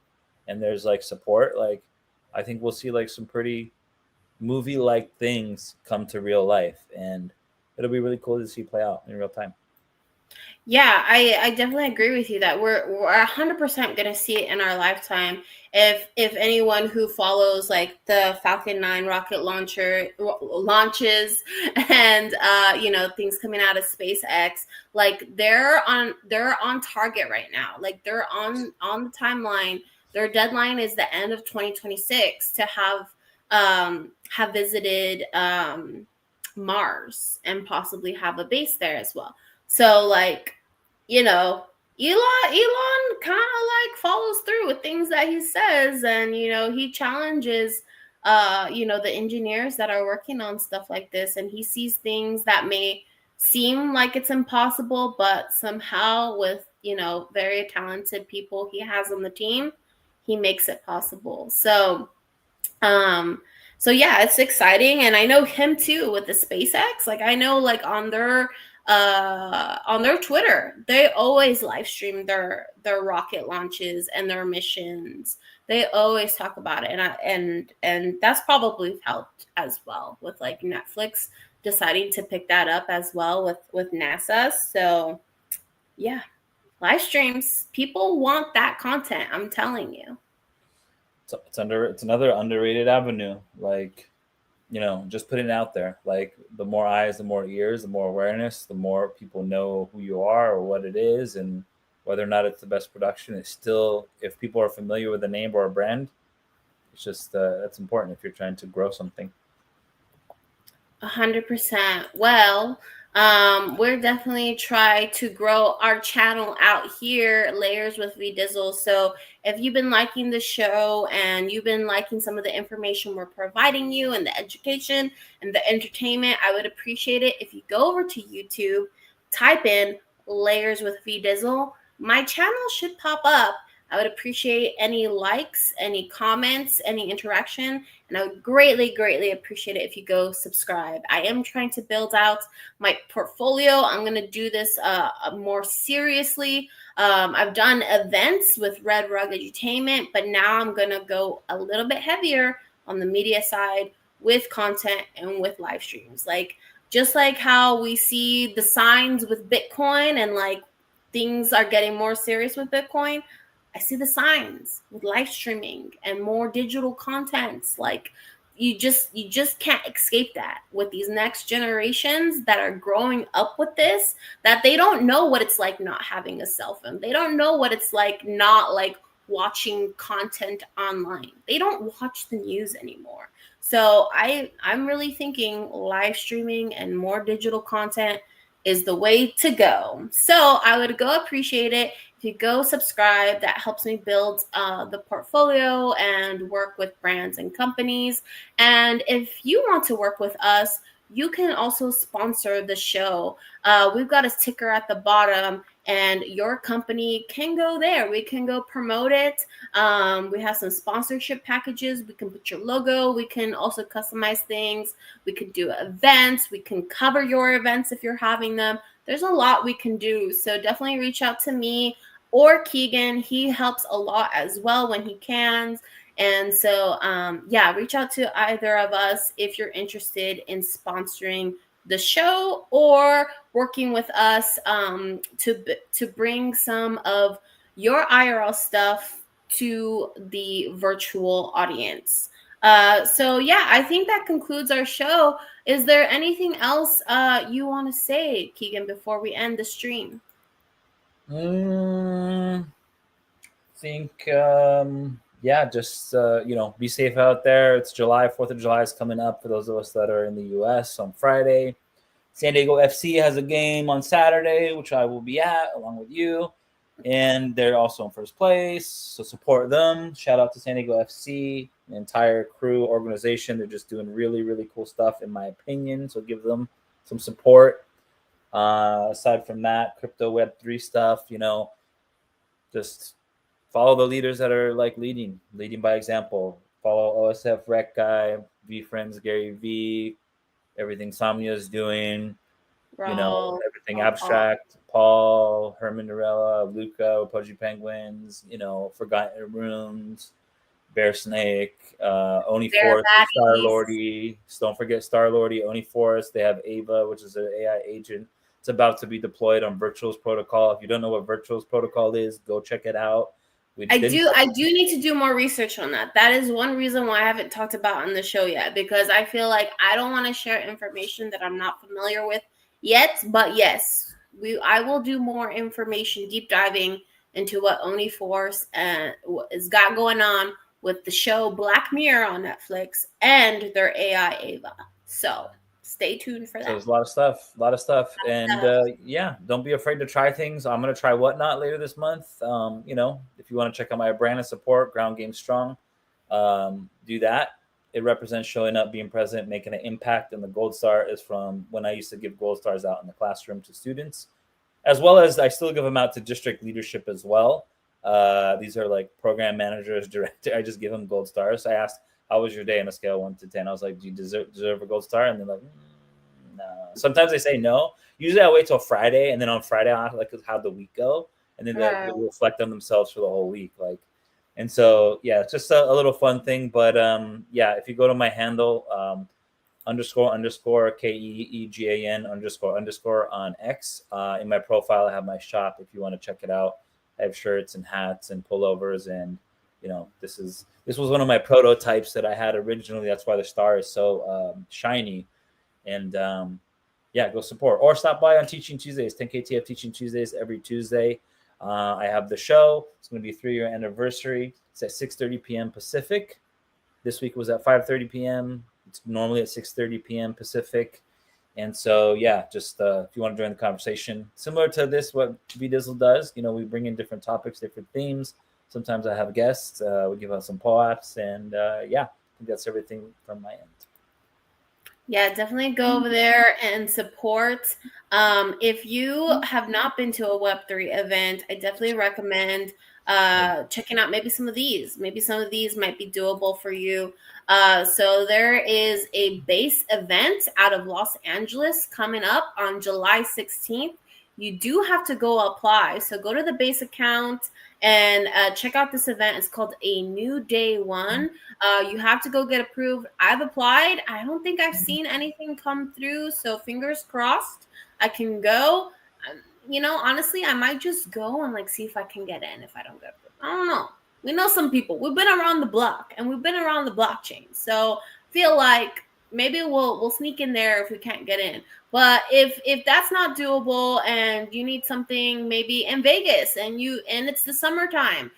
and there's like support, like, I think we'll see like some pretty movie like things come to real life, and it'll be really cool to see play out in real time. Yeah, I definitely agree with you that we're 100% gonna see it in our lifetime. If anyone who follows like the Falcon 9 rocket launches and you know, things coming out of SpaceX, like they're on target right now. Like they're on the timeline. Their deadline is the end of 2026 to have visited Mars and possibly have a base there as well. So like, you know, Elon kind of like follows through with things that he says, and you know, he challenges you know, the engineers that are working on stuff like this, and he sees things that may seem like it's impossible, but somehow with, you know, very talented people he has on the team, he makes it possible. Um so yeah, it's exciting, and I know him too with the SpaceX. Like I know like on their Twitter, they always live stream their rocket launches and their missions. They always talk about it, and that's probably helped as well with like Netflix deciding to pick that up as well with NASA. So yeah, live streams, people want that content, I'm telling you. It's another underrated avenue. Like, you know, just putting it out there. Like, the more eyes, the more ears, the more awareness, the more people know who you are or what it is, and whether or not it's the best production. It's still, if people are familiar with a name or a brand, it's just that's important if you're trying to grow something. 100%. Well, we're definitely try to grow our channel out here, Layers with V Dizzle. So if you've been liking the show and you've been liking some of the information we're providing you and the education and the entertainment, I would appreciate it if you go over to YouTube, type in Layers with V Dizzle. My channel should pop up. I would appreciate any likes, any comments, any interaction, and I would greatly, greatly appreciate it if you go subscribe. I am trying to build out my portfolio. I'm going to do this more seriously. I've done events with Red Rug Edutainment, but now I'm going to go a little bit heavier on the media side with content and with live streams. Like, just like how we see the signs with Bitcoin and like things are getting more serious with Bitcoin, I see the signs with live streaming and more digital contents. Like you just can't escape that with these next generations that are growing up with this, that they don't know what it's like not having a cell phone. They don't know what it's like not like watching content online. They don't watch the news anymore. So I'm really thinking live streaming and more digital content is the way to go. So I would go appreciate it if you go subscribe. That helps me build the portfolio and work with brands and companies. And if you want to work with us, you can also sponsor the show. We've got a ticker at the bottom, and your company can go there. We can go promote it. We have some sponsorship packages. We can put your logo. We can also customize things. We can do events. We can cover your events if you're having them. There's a lot we can do. So definitely reach out to me or Keegan. He helps a lot as well when he can. And so, yeah, reach out to either of us if you're interested in sponsoring the show or working with us to bring some of your IRL stuff to the virtual audience. So yeah, I think that concludes our show. Is there anything else you want to say, Keegan, before we end the stream? Think yeah, just you know, be safe out there. It's July, 4th of July is coming up for those of us that are in the US on Friday. San Diego FC has a game on Saturday, which I will be at along with you, and they're also in first place, so support them. Shout out to San Diego FC, the entire crew, organization. They're just doing really, really cool stuff in my opinion, so give them some support. Aside from that, crypto Web3 stuff, just follow the leaders that are like leading by example. Follow OSF Rec Guy, V Friends Gary V, everything Samya is doing, Bro. everything Abstract, Paul, Herman Narella, Luca, Pudgy Penguins, Forgotten Runes, Bear Snake, Oni Bear Force, Star baddies. Lordy. Don't forget Star Lordy, Oni Force. They have Ava, which is an AI agent. It's about to be deployed on Virtuals Protocol. If you don't know what Virtuals Protocol is, go check it out. I do need to do more research on that. That is one reason why I haven't talked about on the show yet, because I feel like I don't want to share information that I'm not familiar with yet. But yes, I will do more information, deep diving into what Oni Force has got going on with the show Black Mirror on Netflix and their AI Ava. So stay tuned for that. So there's a lot of stuff. And yeah, don't be afraid to try things. I'm going to try Whatnot later this month. If you want to check out my brand and support, Ground Game Strong, do that. It represents showing up, being present, making an impact. And the gold star is from when I used to give gold stars out in the classroom to students, as well as I still give them out to district leadership as well. These are like program managers, director. I just give them gold stars. I asked, how was your day on a scale of 1 to 10? I was like, do you deserve a gold star? And they're like, no. Sometimes they say no. Usually I wait till Friday, and then on Friday I'll like how'd the week go, and then they'll reflect on themselves for the whole week. And so yeah, it's just a little fun thing. But yeah, if you go to my handle __ KEEGAN _ on X, in my profile I have my shop if you want to check it out. I have shirts and hats and pullovers, and this was one of my prototypes that I had originally. That's why the star is so shiny. And yeah, go support or stop by on Teaching Tuesdays, 10KTF Teaching Tuesdays every Tuesday. I have the show. It's going to be a 3-year anniversary. It's at 6:30 p.m. Pacific. This week was at 5:30 p.m. It's normally at 6:30 p.m. Pacific. And so, yeah, just if you want to join the conversation, similar to this, what V-Dizzle does, we bring in different topics, different themes. Sometimes I have guests. We give out some poems, and yeah, I think that's everything from my end. Yeah, definitely go over there and support. If you have not been to a Web3 event, I definitely recommend checking out maybe some of these. Maybe some of these might be doable for you. So there is a base event out of Los Angeles coming up on July 16th. You do have to go apply. So go to the base account and check out this event. It's called A New Day One. You have to go get approved. I've applied. I don't think I've seen anything come through. So fingers crossed I can go. Honestly, I might just go and see if I can get in if I don't get approved. I don't know. We know some people. We've been around the block and we've been around the blockchain. So feel like maybe we'll sneak in there if we can't get in. But if that's not doable and you need something maybe in Vegas and it's the summertime,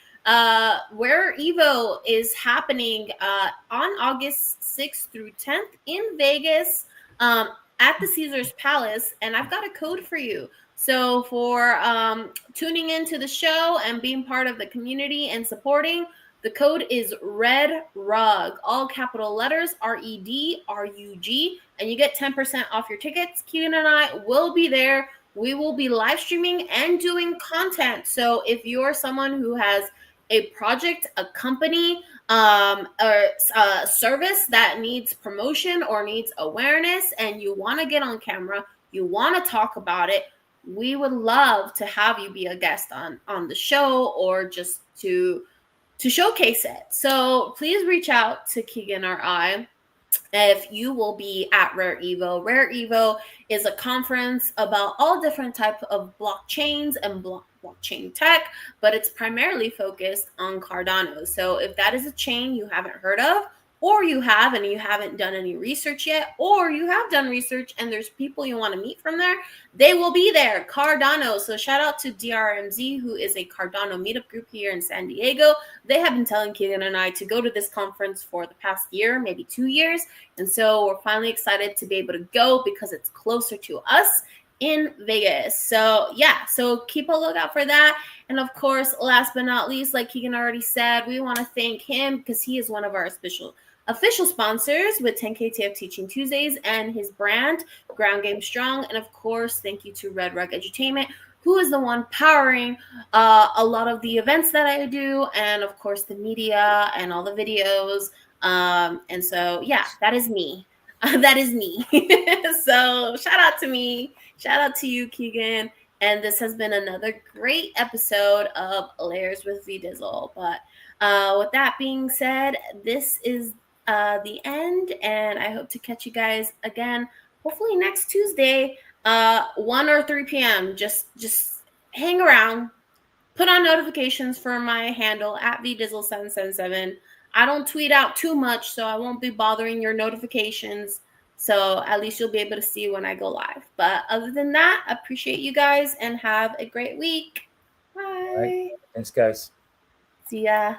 where Evo is happening on August 6th through 10th in Vegas at the Caesars Palace, and I've got a code for you. So for tuning into the show and being part of the community and supporting, the code is REDRUG, all capital letters, REDRUG, and you get 10% off your tickets. Keegan and I will be there. We will be live streaming and doing content. So if you're someone who has a project, a company, or a service that needs promotion or needs awareness, and you want to get on camera, you want to talk about it, we would love to have you be a guest on the show or just to showcase it. So please reach out to Keegan or I if you will be at Rare Evo. Rare Evo is a conference about all different types of blockchains and blockchain tech, but it's primarily focused on Cardano. So if that is a chain you haven't heard of, or you have and you haven't done any research yet, or you have done research and there's people you want to meet from there, they will be there. Cardano. So shout out to DRMZ, who is a Cardano meetup group here in San Diego. They have been telling Keegan and I to go to this conference for the past year, maybe 2 years. And so we're finally excited to be able to go because it's closer to us in Vegas. So yeah, so keep a lookout for that. And of course, last but not least, like Keegan already said, we want to thank him because he is one of our official sponsors with 10KTF Teaching Tuesdays and his brand, Ground Game Strong. And of course, thank you to Red Rug Edutainment, who is the one powering a lot of the events that I do, and of course the media and all the videos. And so, yeah, that is me. That is me. So shout out to me. Shout out to you, Keegan. And this has been another great episode of Layers with V Dizzle. But with that being said, this is the end, and I hope to catch you guys again, hopefully next Tuesday, 1 or 3 p.m. Just hang around, put on notifications for my handle at VDizzle777. I don't tweet out too much, so I won't be bothering your notifications. So at least you'll be able to see when I go live. But other than that, I appreciate you guys and have a great week. Bye. All right. Thanks, guys. See ya.